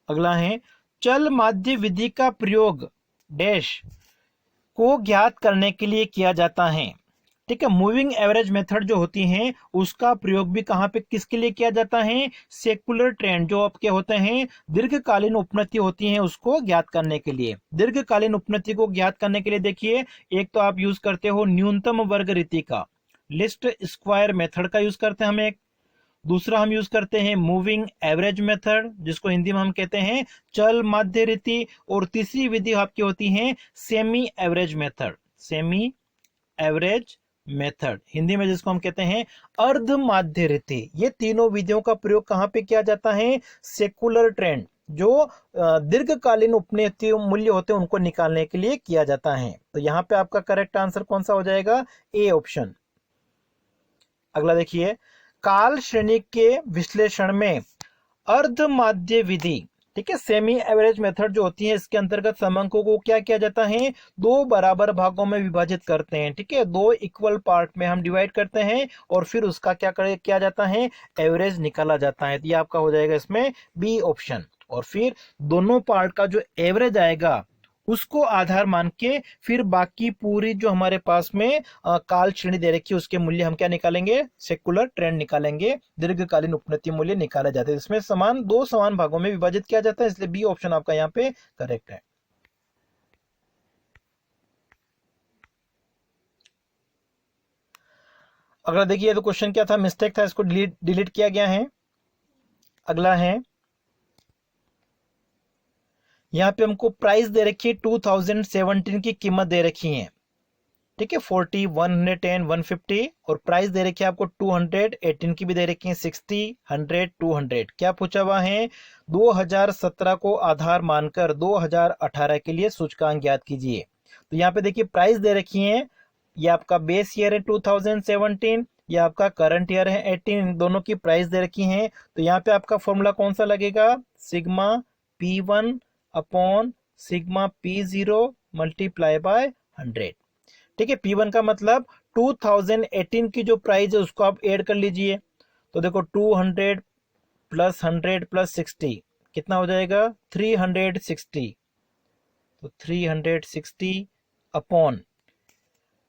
अगला है चल माध्य विधि का प्रयोग डैश को ज्ञात करने के लिए किया जाता है। ठीक है, मूविंग एवरेज मेथड जो होती है उसका प्रयोग भी कहां पे किसके लिए किया जाता है? सेकुलर ट्रेंड जो आपके होते हैं, दीर्घकालीन उपनति होती हैं उसको ज्ञात करने के लिए। दीर्घकालीन उपनति को ज्ञात करने के लिए देखिए एक तो आप यूज करते हो न्यूनतम वर्ग रीति का, लिस्ट स्क्वायर मेथड का यूज करते हैं हम एक। दूसरा हम यूज करते हैं मूविंग एवरेज मेथड जिसको हिंदी में हम कहते हैं चल माध्य रीति। और तीसरी विधि आपकी होती है semi average method, semi average method Hindi में जिसको हम कहते हैं अर्ध माध्य रीति। ये तीनों विधियों का प्रयोग कहां पे किया जाता है? सेकुलर ट्रेंड जो दीर्घकालीन उपनति मूल्य होते हैं उनको निकालने के लिए किया जाता है। तो यहाँ पे आपका करेक्ट आंसर कौन सा हो जाएगा? A option. अगला देखिए काल श्रेणी के विश्लेषण में अर्ध माध्य विधि, ठीक है, सेमी एवरेज मेथड जो होती है इसके अंतर्गत समंकों को क्या किया जाता है? 2 बराबर भागों में विभाजित करते हैं। ठीक है, 2 इक्वल पार्ट में हम डिवाइड करते हैं और फिर उसका क्या किया जाता है? एवरेज निकाला जाता है। तो ये आपका हो जाएगा इसमें बी ऑप्शन। और फिर दोनों पार्ट का जो एवरेज आएगा उसको आधार मान के फिर बाकी पूरी जो हमारे पास में काल श्रेणी दे रखी है उसके मूल्य हम क्या निकालेंगे, सेकुलर ट्रेंड निकालेंगे, दीर्घकालीन उपनति मूल्य निकाले जाते हैं। इसमें दो समान भागों में विभाजित किया जाता है, इसलिए बी ऑप्शन आपका यहाँ पे करेक्ट है। अगला देखिए, तो क्वेश्चन क्या था, मिस्टेक था, इसको डिलीट किया गया है। अगला है, यहाँ पे हमको प्राइस दे रखी है 2017 की कीमत दे रखी है, ठीक है, 40, 110, 150, और प्राइस दे रखी है आपको 218 की भी दे रखी है, 60, 100, 200। क्या पूछा हुआ है, 2017 को आधार मानकर 2018 के लिए सूचकांक ज्ञात कीजिए। तो यहाँ पे देखिए प्राइस दे रखी है, ये आपका बेस ईयर है 2017, ये आपका करंट ईयर है 18, इन दोनों की प्राइस दे रखी है। तो यहाँ पे आपका फॉर्मूला कौन सा लगेगा, sigma P1 upon sigma P0 multiply by 100, ठीक है। P1 का मतलब 2018 की जो प्राइस है उसको आप ऐड कर लीजिए। तो देखो 200 प्लस 100 प्लस 60 कितना हो जाएगा, 360। तो 360 अपॉन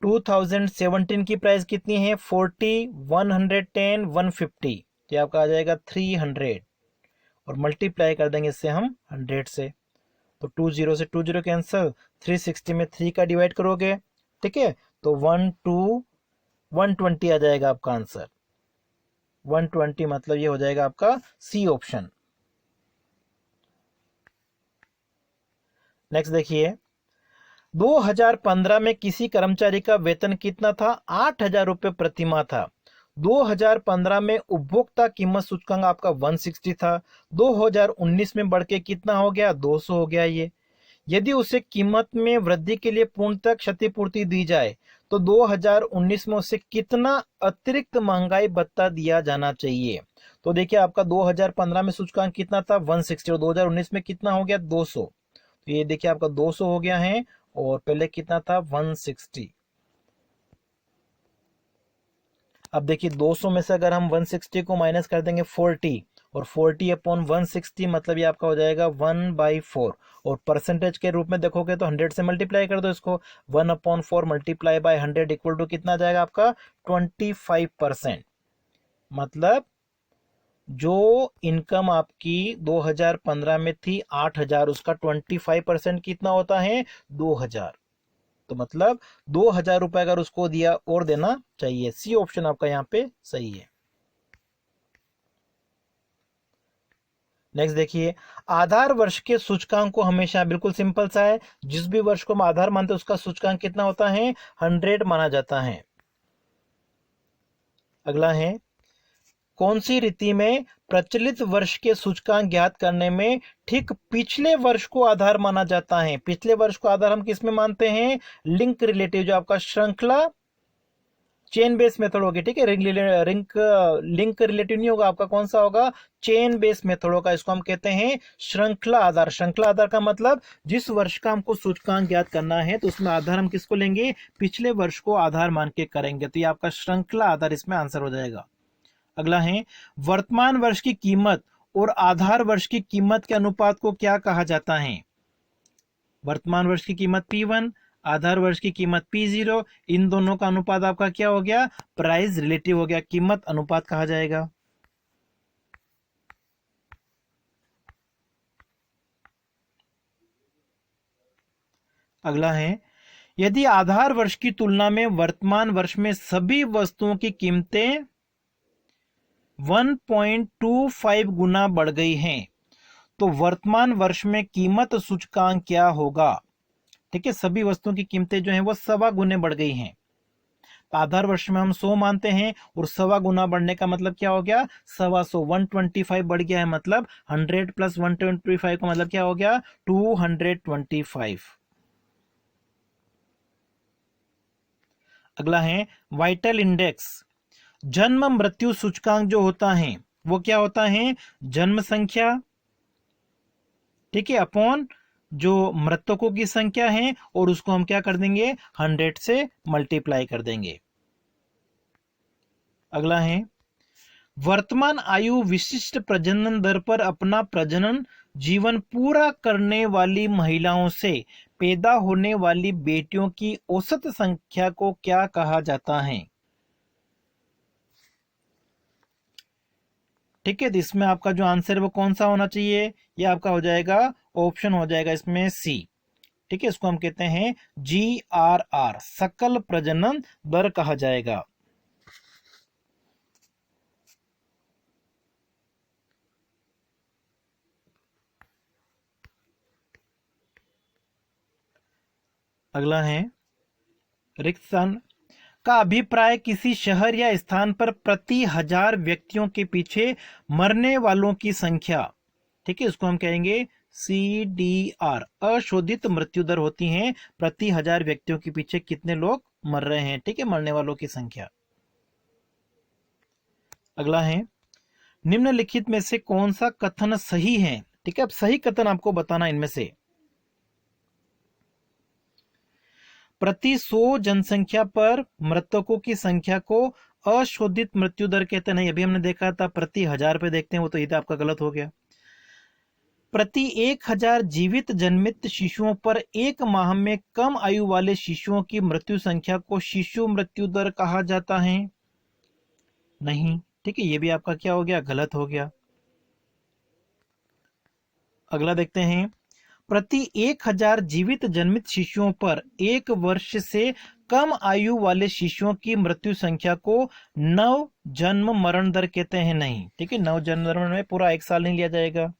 2017 की प्राइस कितनी है, 40, 110, 150, तो आपका आ जाएगा 300, और मल्टीप्लाई कर देंगे इससे हम 100 से। तो 20 से 20 कैंसिल, 360 में 3 का डिवाइड करोगे, ठीक है, तो 120 आ जाएगा आपका आंसर। 120 मतलब ये हो जाएगा आपका सी ऑप्शन। नेक्स्ट देखिए, 2015 में किसी कर्मचारी का वेतन कितना था, 8,000 रुपये प्रति माह था। 2015 में उपभोक्ता कीमत सूचकांक आपका 160 था। 2019 में बढ़ के कितना हो गया, 200 हो गया। ये यदि उसे कीमत में वृद्धि के लिए पूर्णतः क्षतिपूर्ति दी जाए तो 2019 में उसे कितना अतिरिक्त महंगाई भत्ता दिया जाना चाहिए। तो देखिए आपका 2015 में सूचकांक कितना था, 160, और 2019 में कितना हो गया, 200। तो ये देखिए आपका 200 हो गया है, और पहले कितना था, 160। अब देखिए 200 में से अगर हम 160 को माइनस कर देंगे 40, और 40 अपॉन 160 मतलब ये आपका हो जाएगा 1/4, और परसेंटेज के रूप में देखोगे तो 100 से मल्टीप्लाई कर दो इसको, 1/4 मल्टीप्लाई बाय 100 इक्वल टू कितना जाएगा आपका, 25%। मतलब जो इनकम आपकी 2015 में थी 8,000, उसका 25% कितना होता है, 2,000। तो मतलब 2,000 रुपए अगर उसको दिया और देना चाहिए। सी ऑप्शन आपका यहाँ पे सही है। नेक्स्ट देखिए, आधार वर्ष के सूचकांक को हमेशा, बिल्कुल सिंपल सा है, जिस भी वर्ष को हम आधार मानते हैं उसका सूचकांक कितना होता है, 100 माना जाता है। अगला है, कौन सी रीति में प्रचलित वर्ष के सूचकांक ज्ञात करने में ठीक पिछले वर्ष को आधार माना जाता है। पिछले वर्ष को आधार हम किस में मानते हैं, लिंक रिलेटिव, जो आपका श्रृंखला चेन बेस मेथड होगी, ठीक है। लिंक रिलेटिव नहीं होगा आपका, कौन सा होगा, चेन बेस मेथड होगा। इसको हम कहते हैं श्रृंखला आधार। श्रृंखला आधार का मतलब जिस वर्ष का हमको सूचकांक ज्ञात करना है तो उसमें आधार हम किसको लेंगे, पिछले वर्ष को आधार मान के करेंगे। तो ये आपका श्रृंखला आधार इसमें आंसर हो जाएगा। अगला है, वर्तमान वर्ष की कीमत और आधार वर्ष की कीमत के अनुपात को क्या कहा जाता है। वर्तमान वर्ष की कीमत P1, आधार वर्ष की कीमत P0, इन दोनों का अनुपात आपका क्या हो गया, प्राइस रिलेटिव हो गया, कीमत अनुपात कहा जाएगा। अगला है, यदि आधार वर्ष की तुलना में वर्तमान वर्ष में सभी वस्तुओं की कीमतें 1.25 गुना बढ़ गई हैं तो वर्तमान वर्ष में कीमत सूचकांक क्या होगा। ठीक है, सभी वस्तुओं की कीमतें जो हैं वो 1.25 गुने बढ़ गई हैं। आधार वर्ष में हम 100 मानते हैं, और 1.25 गुना बढ़ने का मतलब क्या हो गया, 125, 125 बढ़ गया है, मतलब 100 प्लस 125 का मतलब क्या हो गया, 225। अगला है, वाइटल इंडेक्स, जन्म मृत्यु सूचकांक जो होता है वो क्या होता है, जन्म संख्या, ठीक है, अपॉन जो मृतकों की संख्या है, और उसको हम क्या कर देंगे, 100 से मल्टीप्लाई कर देंगे। अगला है, वर्तमान आयु विशिष्ट प्रजनन दर पर अपना प्रजनन जीवन पूरा करने वाली महिलाओं से पैदा होने वाली बेटियों की औसत संख्या को क्या कहा जाता है? ठीक है, तो इसमें आपका जो आंसर है वो कौन सा होना चाहिए? ये आपका हो जाएगा, ऑप्शन हो जाएगा इसमें सी। ठीक है, इसको हम कहते हैं GRR, सकल प्रजनन दर कहा जाएगा। अगला है, रिक्त स्थान का अभिप्राय किसी शहर या स्थान पर प्रति 1000 व्यक्तियों के पीछे मरने वालों की संख्या। ठीक है, इसको हम कहेंगे CDR, अशोधित मृत्यु दर होती है प्रति 1000 व्यक्तियों के पीछे कितने लोग मर रहे हैं। ठीक है, मरने वालों की संख्या। अगला है, निम्नलिखित में से कौन सा कथन सही है? ठीक है, अब सही कथन आपको बताना इनमें से। प्रति 100 जनसंख्या पर मृतकों की संख्या को अशोधित मृत्यु दर कहते नहीं, अभी हमने देखा था प्रति 1000 पे देखते हैं, वो तो ये तो आपका गलत हो गया। प्रति 1000 जीवित जन्मित शिशुओं पर एक माह में कम आयु वाले शिशुओं की मृत्यु संख्या को शिशु मृत्यु दर कहा जाता है? नहीं। ठीक है, ये भी आपका क्या हो गया? गलत हो गया। अगला देखते हैं, प्रति 1000 जीवित जन्मित शिशुओं पर 1 वर्ष से कम आयु वाले शिशुओं की मृत्यु संख्या को नव जन्म मरण दर कहते हैं। नहीं। ठीक है, नव जन्म मरण में पूरा 1 साल नहीं लिया जाएगा।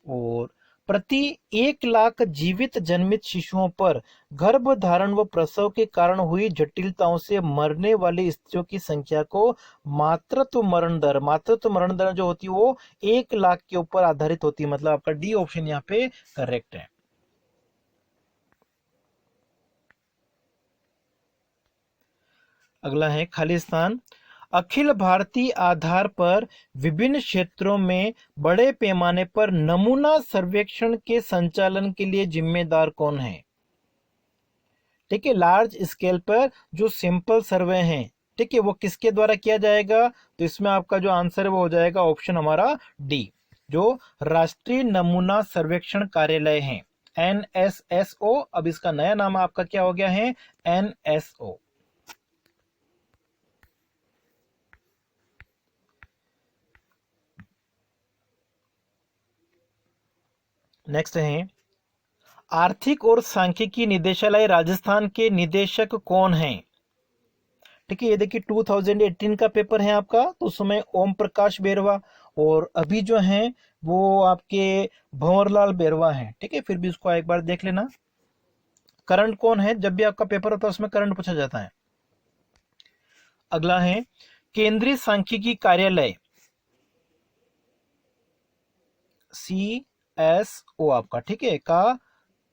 और प्रति 1,00,000 जीवित जन्मित शिशुओं पर गर्भ धारण व प्रसव के कारण हुई जटिलताओं से मरने वाली स्त्रियों की संख्या को मातृत्व मरण दर जो होती है वो 1,00,000 के ऊपर आधारित होती है। मतलब आपका डी ऑप्शन यहाँ पे करेक्ट है। अगला है, खाली स्थान। अखिल भारतीय आधार पर विभिन्न क्षेत्रों में बड़े पैमाने पर नमूना सर्वेक्षण के संचालन के लिए जिम्मेदार कौन है? ठीक है, लार्ज स्केल पर जो सिंपल सर्वे हैं, ठीक है, वो किसके द्वारा किया जाएगा? तो इसमें आपका जो आंसर है वो हो जाएगा ऑप्शन हमारा डी, जो राष्ट्रीय नमूना सर्वेक्षण कार्यालय है, NSSO। अब इसका नया नाम आपका क्या हो गया है? NSO। नेक्स्ट है, आर्थिक और सांख्यिकी निदेशालय राजस्थान के निदेशक कौन हैं? ठीक है, ये देखिए 2018 का पेपर है आपका, तो उसमें ओम प्रकाश बेरवा, और अभी जो हैं वो आपके भंवरलाल बेरवा हैं। ठीक है, फिर भी उसको एक बार देख लेना। करंट कौन है? जब भी आपका पेपर होता है उसमें करंट पूछा जाता है। अगला है, केंद्रीय सांख्यिकी कार्यालय CSO आपका, ठीक है, का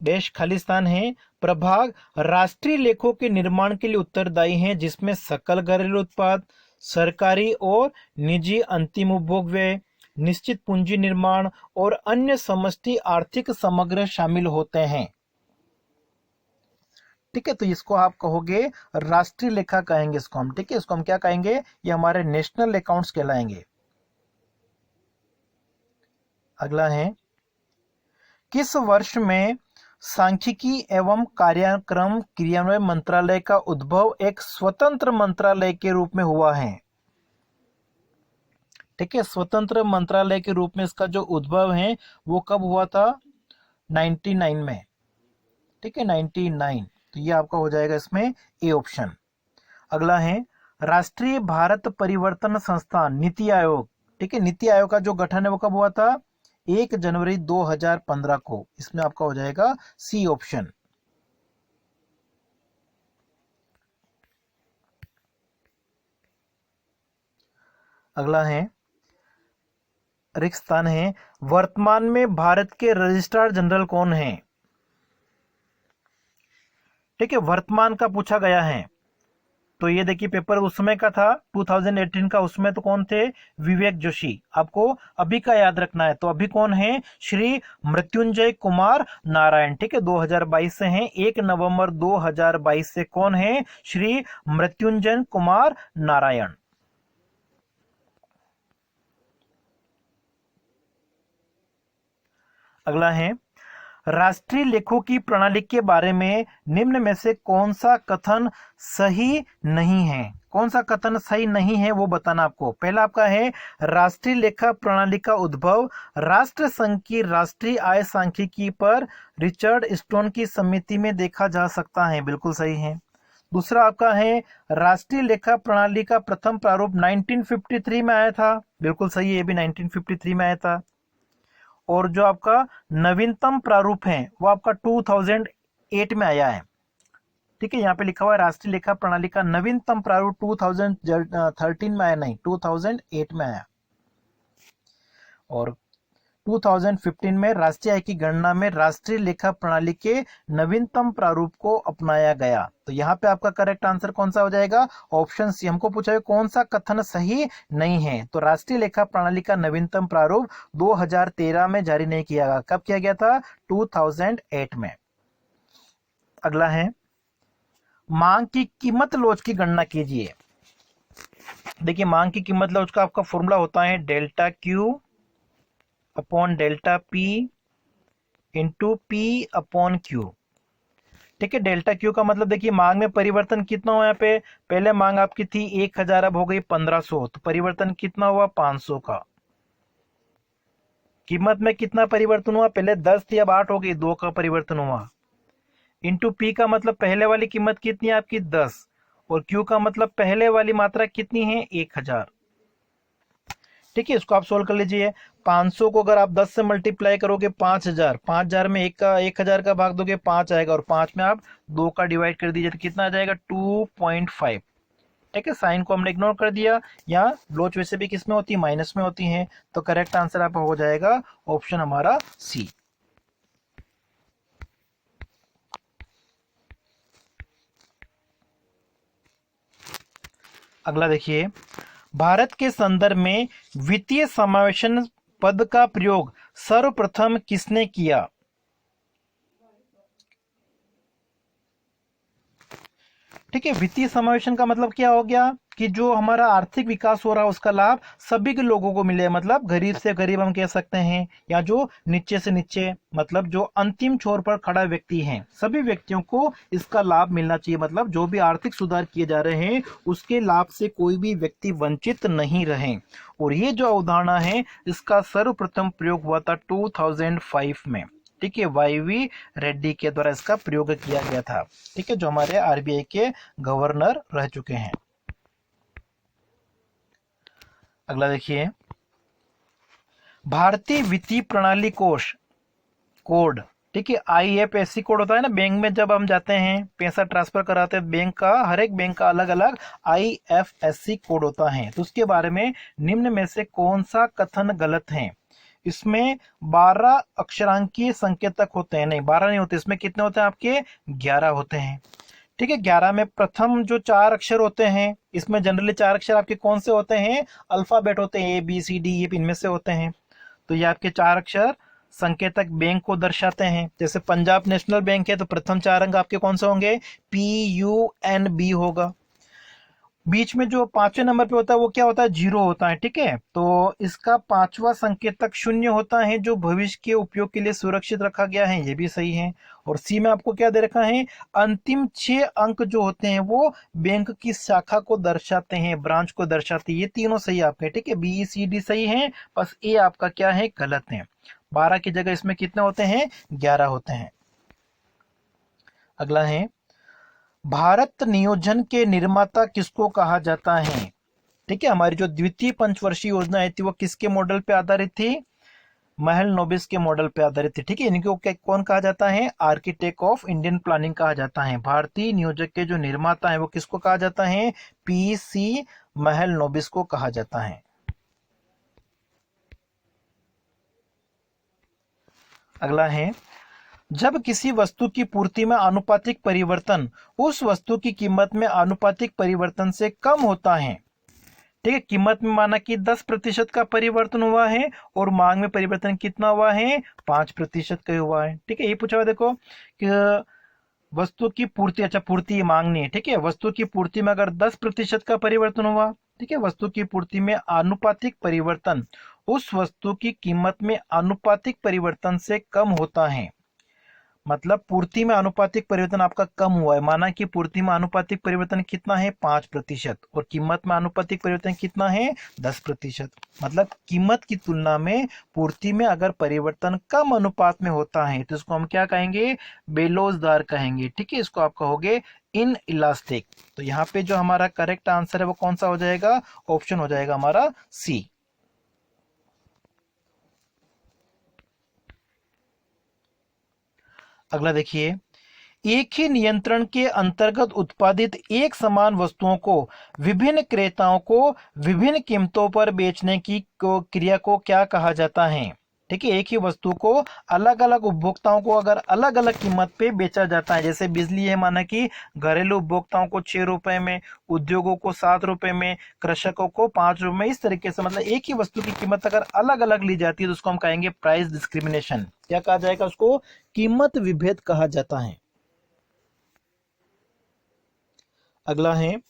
देश खालिस्तान है। प्रभाग राष्ट्रीय लेखों के निर्माण के लिए उत्तरदायी हैं, जिसमें सकल घरेलू उत्पाद, सरकारी और निजी अंतिम उपभोग व्यय, निश्चित पूंजी निर्माण और अन्य समष्टि आर्थिक समग्र शामिल होते हैं। ठीक है, तो इसको आप कहोगे राष्ट्रीय लेखा कहेंगे इसको हम। ठीक है, इसको हम क्या कहेंगे? ये हमारे नेशनल अकाउंट्स कहलाएंगे। अगला है, किस वर्ष में सांख्यिकी एवं कार्यक्रम क्रियान्वयन मंत्रालय का उद्भव एक स्वतंत्र मंत्रालय के रूप में हुआ है? ठीक है, स्वतंत्र मंत्रालय के रूप में इसका जो उद्भव है वो कब हुआ था? 99 में। ठीक है, 99। तो ये आपका हो जाएगा इसमें ए ऑप्शन। अगला है, राष्ट्रीय भारत परिवर्तन संस्थान नीति आयोग। ठीक है, नीति आयोग का जो गठन है वो कब हुआ था? 1 जनवरी 2015 को। इसमें आपका हो जाएगा सी ऑप्शन। अगला है, रिक्त स्थान है, वर्तमान में भारत के रजिस्ट्रार जनरल कौन है? ठीक है, वर्तमान का पूछा गया है, तो ये देखिए पेपर उस समय का था 2018 का, उसमें तो कौन थे? विवेक जोशी। आपको अभी का याद रखना है, तो अभी कौन है? श्री मृत्युंजय कुमार नारायण। ठीक है, 2022 से हैं। 1 नवंबर 2022 से कौन है? श्री मृत्युंजय कुमार नारायण। अगला है, राष्ट्रीय लेखों की प्रणाली के बारे में निम्न में से कौन सा कथन सही नहीं है? कौन सा कथन सही नहीं है वो बताना आपको। पहला आपका है, राष्ट्रीय लेखा प्रणाली का उद्भव राष्ट्र संघ की राष्ट्रीय आय सांख्यिकी पर रिचर्ड स्टोन की समिति में देखा जा सकता है, बिल्कुल सही है। दूसरा आपका है, राष्ट्रीय लेखा प्रणाली का प्रथम प्रारूप 1953 में आया था, बिल्कुल सही है, ये भी 1953 में आया था। और जो आपका नवीनतम प्रारूप है वो आपका 2008 में आया है। ठीक है, यहाँ पे लिखा हुआ है राष्ट्रीय लेखा प्रणाली का नवीनतम प्रारूप 2013 में आया, नहीं 2008 में आया। और 2015 में राष्ट्रीय आय की गणना में राष्ट्रीय लेखा प्रणाली के नवीनतम प्रारूप को अपनाया गया। तो यहाँ पे आपका करेक्ट आंसर कौन सा हो जाएगा? Option C. हमको पूछा है कौन सा कथन सही नहीं है, तो राष्ट्रीय लेखा प्रणाली का नवीनतम प्रारूप 2013 में जारी नहीं किया गया। कब किया गया था? 2008 में। अगला है, मांग की कीमत लोच की गणना कीजिए। देखिए, मांग की कीमत लोच का आपका फॉर्मूला होता है delta Q upon delta P into P upon Q. ठीक है, डेल्टा क्यू का मतलब देखिए मांग में परिवर्तन कितना हुआ, यहाँ पे पहले मांग आपकी थी 1000, अब हो गई 1500, तो परिवर्तन कितना हुआ? 500 का। कीमत में कितना परिवर्तन हुआ? पहले 10 थी, अब 8 हो गई, 2 का परिवर्तन हुआ। इंटू पी का मतलब पहले वाली कीमत कितनी है आपकी? 10, और क्यू का मतलब पहले वाली मात्रा कितनी है? 1000। ठीक है, इसको आप सोल्व कर लीजिए। 500 को अगर आप 10 से मल्टीप्लाई करोगे 5000, 5000 में 1000 का भाग दोगे 5 आएगा, और 5 में आप 2 का डिवाइड कर दीजिए तो कितना आ जाएगा? 2.5। ठीक है, साइन को हमने इग्नोर कर दिया। यहाँ लोच वैसे भी किस में होती है? माइनस में होती है। तो करेक्ट आंसर आपका हो जाएगा ऑप्शन हमारा सी। अगला देखिए, भारत के संदर्भ में वित्तीय समावेशन पद का प्रयोग सर्वप्रथम किसने किया? ठीक है, वित्तीय समावेशन का मतलब क्या हो गया कि जो हमारा आर्थिक विकास हो रहा है उसका लाभ सभी के लोगों को मिले, मतलब गरीब से गरीब हम कह सकते हैं, या जो नीचे से नीचे, मतलब जो अंतिम छोर पर खड़ा व्यक्ति है, सभी व्यक्तियों को इसका लाभ मिलना चाहिए। मतलब जो भी आर्थिक सुधार किए जा रहे हैं उसके लाभ से कोई भी व्यक्ति वंचित नहीं रहे। और ये जो अवधारणा है इसका सर्वप्रथम प्रयोग हुआ था 2005 में। ठीक है, वाईवी रेड्डी के द्वारा इसका प्रयोग किया गया था। ठीक है, जो हमारे आरबीआई के गवर्नर रह चुके हैं। अगला देखिए, भारतीय वित्तीय प्रणाली कोष कोड। ठीक है, IFSC कोड होता है ना, बैंक में जब हम जाते हैं पैसा ट्रांसफर कराते हैं, बैंक का हर एक बैंक का अलग अलग IFSC कोड होता है। तो उसके बारे में निम्न में से कौन सा कथन गलत है? इसमें 12 अक्षरांकीय संकेतक होते हैं, नहीं 12 नहीं होते, इसमें कितने होते हैं आपके? 11 होते हैं। ठीक है, 11 में प्रथम जो 4 अक्षर होते हैं, इसमें जनरली 4 अक्षर आपके कौन से होते हैं? अल्फाबेट होते हैं, ABCD, ये इनमें से होते हैं। तो ये आपके 4 अक्षर संकेतक बैंक को दर्शाते हैं। जैसे पंजाब नेशनल बैंक है तो प्रथम 4 अंक आपके कौन से होंगे? PUNB होगा। बीच में जो 5वें नंबर पे होता है वो क्या होता है? 0 होता है। ठीक है, तो इसका 5वां संकेतक 0 होता है, जो भविष्य के उपयोग के लिए सुरक्षित रखा गया है, ये भी सही है। और सी में आपको क्या दे रखा है? अंतिम 6 अंक जो होते हैं वो बैंक की शाखा को दर्शाते हैं, ब्रांच को दर्शाते हैं। ये तीनों सही आपके। ठीक है, BECD सही है, बस ए आपका क्या है? गलत है। 12 की जगह इसमें कितने होते हैं? 11 होते हैं। अगला है, भारत नियोजन के निर्माता किसको कहा जाता है? ठीक है, हमारी जो द्वितीय पंचवर्षीय योजना आई थी वो किसके मॉडल पे आधारित थी? महल नोबिस के मॉडल पे आधारित थी। ठीक है, इनको कौन कहा जाता है? आर्किटेक्ट ऑफ इंडियन प्लानिंग कहा जाता है। भारतीय नियोजक के जो निर्माता है वो किसको कहा जाता है? PC महल नोबिस को कहा जाता है। अगला है, जब किसी वस्तु की पूर्ति में आनुपातिक परिवर्तन उस वस्तु की कीमत में आनुपातिक परिवर्तन से कम होता है। ठीक है, कीमत में माना कि 10% का परिवर्तन हुआ है और मांग में परिवर्तन कितना हुआ है? 5% का हुआ है। ठीक है, ये पूछा हुआ देखो कि वस्तु की पूर्ति, अच्छा पूर्ति मांग नहीं है। ठीक है, वस्तु की पूर्ति में अगर 10% का परिवर्तन हुआ, ठीक है, वस्तु की पूर्ति में आनुपातिक परिवर्तन उस वस्तु की कीमत में आनुपातिक परिवर्तन से कम होता है। मतलब पूर्ति में आनुपातिक परिवर्तन आपका कम हुआ है। माना कि पूर्ति में आनुपातिक परिवर्तन कितना है 5% और कीमत में आनुपातिक परिवर्तन कितना है 10%। मतलब कीमत की तुलना में पूर्ति में अगर परिवर्तन कम अनुपात में होता है तो इसको हम क्या कहेंगे, बेलोजदार कहेंगे। ठीक है, इसको आप कहोगे इन इलास्टिक। तो यहाँ पे जो हमारा करेक्ट आंसर है वो कौन सा हो जाएगा, ऑप्शन हो जाएगा हमारा सी। अगला देखिए, एक ही नियंत्रण के अंतर्गत उत्पादित एक समान वस्तुओं को विभिन्न क्रेताओं को विभिन्न कीमतों पर बेचने की क्रिया को क्या कहा जाता है। ठीक है, एक ही वस्तु को अलग अलग उपभोक्ताओं को अगर अलग अलग कीमत पे बेचा जाता है, जैसे बिजली है, माना कि घरेलू उपभोक्ताओं को 6 रुपए में, उद्योगों को 7 रुपए में, कृषकों को 5 रुपए में, इस तरीके से मतलब एक ही वस्तु की कीमत अगर अलग अलग ली जाती है तो उसको हम कहेंगे प्राइस डिस्क्रिमिनेशन। क्या कहा जाएगा उसको, कीमत विभेद कहा जाता है। अगला है,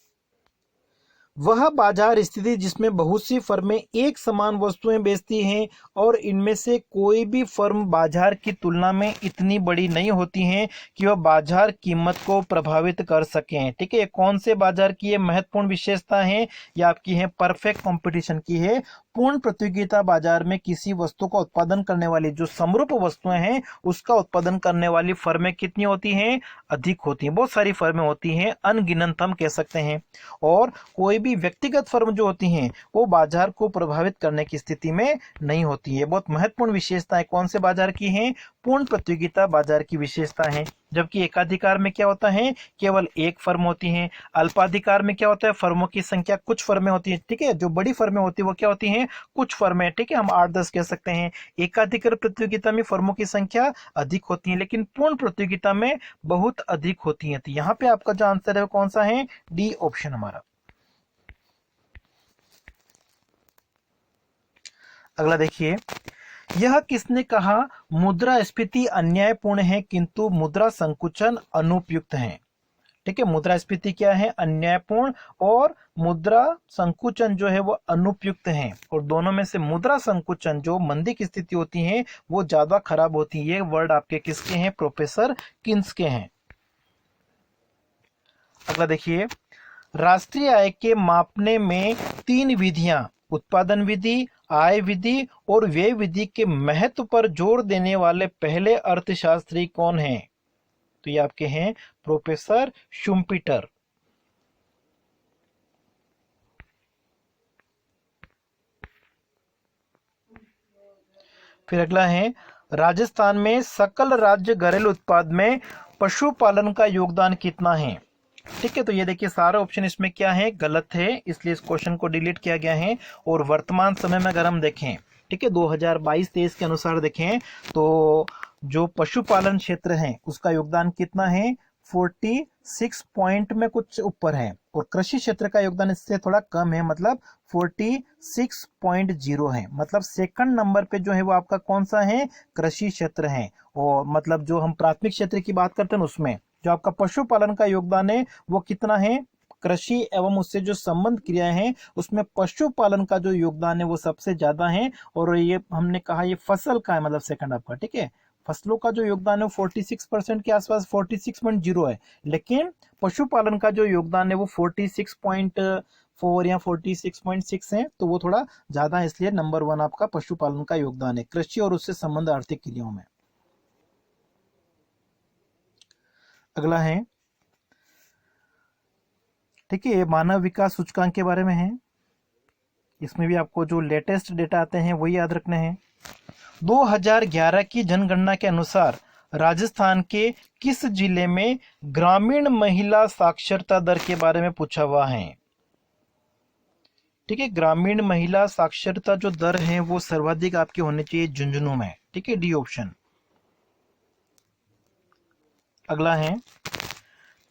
वह बाजार स्थिति जिसमें बहुत सी फर्में एक समान वस्तुएं बेचती हैं और इनमें से कोई भी फर्म बाजार की तुलना में इतनी बड़ी नहीं होती हैं कि वह बाजार कीमत को प्रभावित कर सकें। ठीक है, कौन से बाजार की ये महत्वपूर्ण विशेषता है, या आपकी है परफेक्ट कंपटीशन की है। पूर्ण प्रतियोगिता बाजार में किसी वस्तु का उत्पादन करने वाली जो समरूप वस्तुएं हैं उसका उत्पादन करने वाली फर्में कितनी होती हैं, अधिक होती हैं। बहुत सारी फर्में होती हैं, अनगिनत हम कह सकते हैं। और कोई भी व्यक्तिगत फर्म जो होती हैं वो बाजार को प्रभावित करने की स्थिति में नहीं होती है। बहुत महत्वपूर्ण विशेषताएं कौन से बाजार की हैं, पूर्ण प्रतियोगिता बाजार की विशेषता है। जबकि एकाधिकार में क्या होता है, केवल एक फर्म होती है। अल्पाधिकार में क्या होता है, फर्मों की संख्या कुछ फर्में होती है। ठीक है, जो बड़ी फर्में होती है वो क्या होती हैं, कुछ फर्में। ठीक है, हम 8-10 कह सकते हैं। एकाधिकार प्रतियोगिता में फर्मों की संख्या अधिक होती है, लेकिन पूर्ण प्रतियोगिता में बहुत अधिक होती है। तो यहाँ पे आपका जो आंसर है वो कौन सा है, डी ऑप्शन हमारा। अगला देखिए, यह किसने कहा मुद्रास्फीति अन्यायपूर्ण है किंतु मुद्रा संकुचन अनुपयुक्त है। ठीक है, मुद्रास्फीति क्या है, अन्यायपूर्ण, और मुद्रा संकुचन जो है वो अनुपयुक्त है। और दोनों में से मुद्रा संकुचन जो मंदी की स्थिति होती है वो ज्यादा खराब होती है। ये वर्ड आपके किसके हैं, प्रोफेसर किन्स के हैं। अगला देखिए, राष्ट्रीय आय के मापने में 3 विधियां, उत्पादन विधि, आय विधि और व्यय विधि के महत्व पर जोर देने वाले पहले अर्थशास्त्री कौन हैं। तो ये आपके हैं प्रोफेसर शुम्पीटर। फिर अगला है, राजस्थान में सकल राज्य घरेलू उत्पाद में पशुपालन का योगदान कितना है। ठीक है, तो ये देखिए सारे ऑप्शन इसमें क्या है, गलत है, इसलिए इस क्वेश्चन को डिलीट किया गया है। और वर्तमान समय में अगर हम देखें, ठीक है, 2022-23 के अनुसार देखें तो जो पशुपालन क्षेत्र है उसका योगदान कितना है, 46 पॉइंट में कुछ ऊपर है। और कृषि क्षेत्र का योगदान इससे थोड़ा कम है, मतलब 46.0 है। मतलब सेकंड नंबर पे जो है वो आपका कौन सा है, कृषि क्षेत्र है। और मतलब जो हम प्राथमिक क्षेत्र की बात करते हैं उसमें जो आपका पशुपालन का योगदान है वो कितना है, कृषि एवं उससे जो संबंध क्रियाएं हैं उसमें पशुपालन का जो योगदान है वो सबसे ज्यादा है। और ये हमने कहा ये फसल का है, मतलब सेकंड आपका। ठीक है, फसलों का जो योगदान है 46% के आसपास, 46.0 है। लेकिन पशुपालन का जो योगदान है वो 46.4 या 46.6 है, तो वो थोड़ा ज्यादा है, इसलिए नंबर 1 आपका पशुपालन का योगदान है कृषि और उससे संबंध आर्थिक क्रियाओं में। अगला है, ठीक है, ये मानव विकास सूचकांक के बारे में है। इसमें भी आपको जो लेटेस्ट डेटा आते हैं वही याद रखने हैं। 2011 की जनगणना के अनुसार राजस्थान के किस जिले में ग्रामीण महिला साक्षरता दर के बारे में पूछा हुआ है। ठीक है, ग्रामीण महिला साक्षरता जो दर है वो सर्वाधिक आपकी होनी चाहिए झुंझुनू में। ठीक है, डी ऑप्शन। अगला है,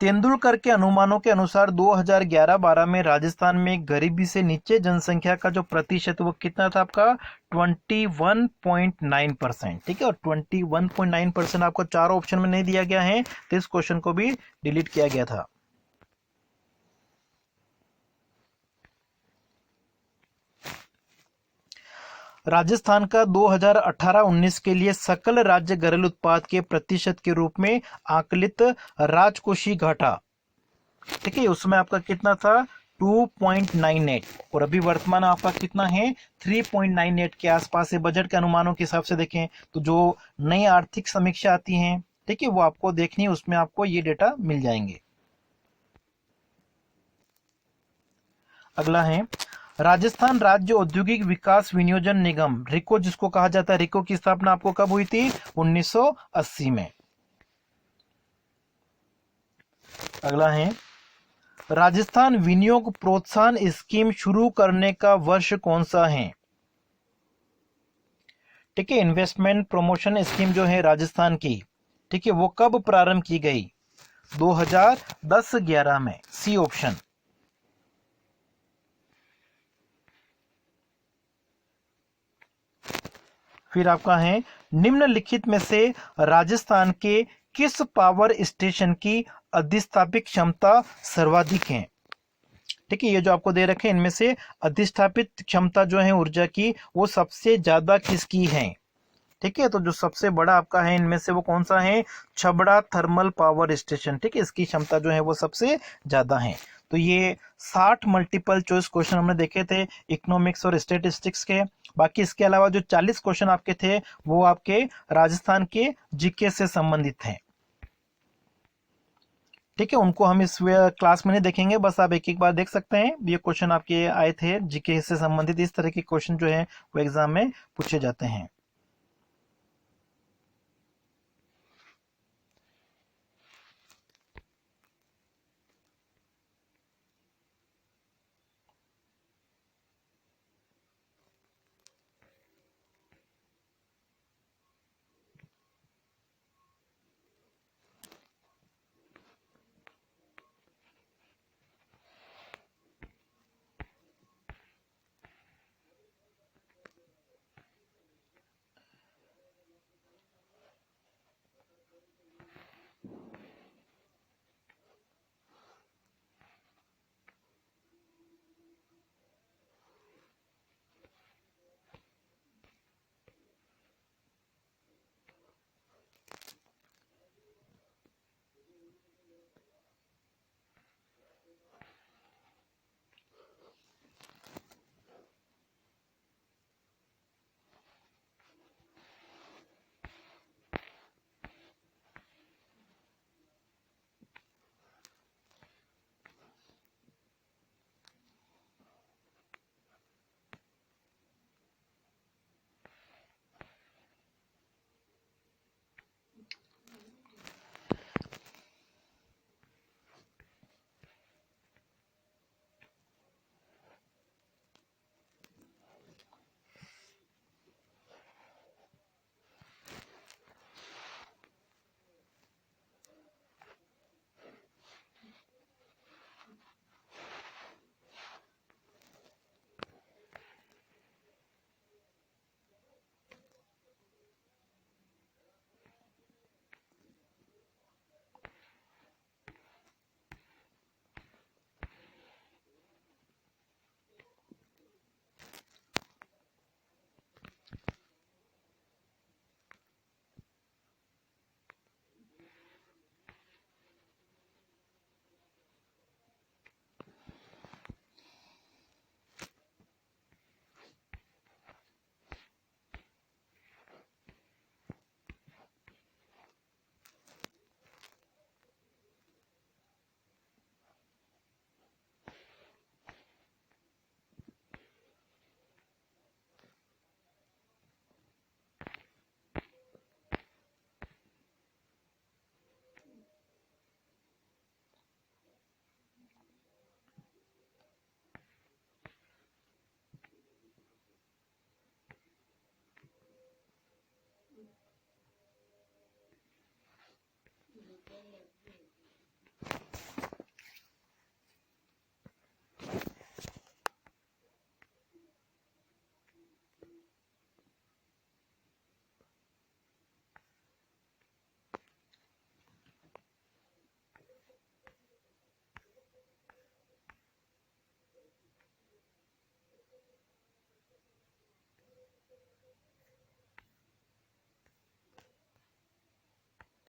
तेंदुलकर के अनुमानों के अनुसार 2011-12 में राजस्थान में गरीबी से नीचे जनसंख्या का जो प्रतिशत वो कितना था आपका, 21.9%। ठीक है, और 21.9% आपको चारों ऑप्शन में नहीं दिया गया है, तो इस क्वेश्चन को भी डिलीट किया गया था। राजस्थान का 2018-19 के लिए सकल राज्य घरेलू उत्पाद के प्रतिशत के रूप में आकलित राजकोषीय घाटा, ठीक है, उसमें आपका कितना था 2.98, और अभी वर्तमान आपका कितना है 3.98 के आसपास है। बजट के अनुमानों के हिसाब से देखें तो जो नई आर्थिक समीक्षा आती है, ठीक है, वो आपको देखनी है, उसमें आपको ये डेटा मिल जाएंगे। अगला है राजस्थान राज्य औद्योगिक विकास विनियोजन निगम, रिको जिसको कहा जाता है, रिको की स्थापना आपको कब हुई थी 1980 में। अगला है राजस्थान विनियोग प्रोत्साहन स्कीम शुरू करने का वर्ष कौन सा है, ठीक है, इन्वेस्टमेंट प्रमोशन स्कीम जो है राजस्थान की, ठीक है, वो कब प्रारंभ की गई 2010-11 में, सी ऑप्शन। फिर आपका है निम्नलिखित में से राजस्थान के किस पावर स्टेशन की अधिस्थापित क्षमता सर्वाधिक है, ठीक है, ये जो आपको दे रखे हैं इनमें से अधिष्ठापित क्षमता जो है ऊर्जा की वो सबसे ज्यादा किसकी है, ठीक है, तो जो सबसे बड़ा आपका है इनमें से वो कौन सा है, छबड़ा थर्मल पावर स्टेशन, ठीक है, इसकी क्षमता जो है वो सबसे ज्यादा है। तो ये 60 मल्टीपल चॉइस क्वेश्चन हमने देखे थे इकोनॉमिक्स और स्टेटिस्टिक्स के। बाकी इसके अलावा जो 40 क्वेश्चन आपके थे वो आपके राजस्थान के जीके से संबंधित हैं, ठीक है, उनको हम इस क्लास में नहीं देखेंगे, बस आप एक एक बार देख सकते हैं। ये क्वेश्चन आपके आए थे जीके से संबंधित, इस तरह के क्वेश्चन जो है वो एग्जाम में पूछे जाते हैं।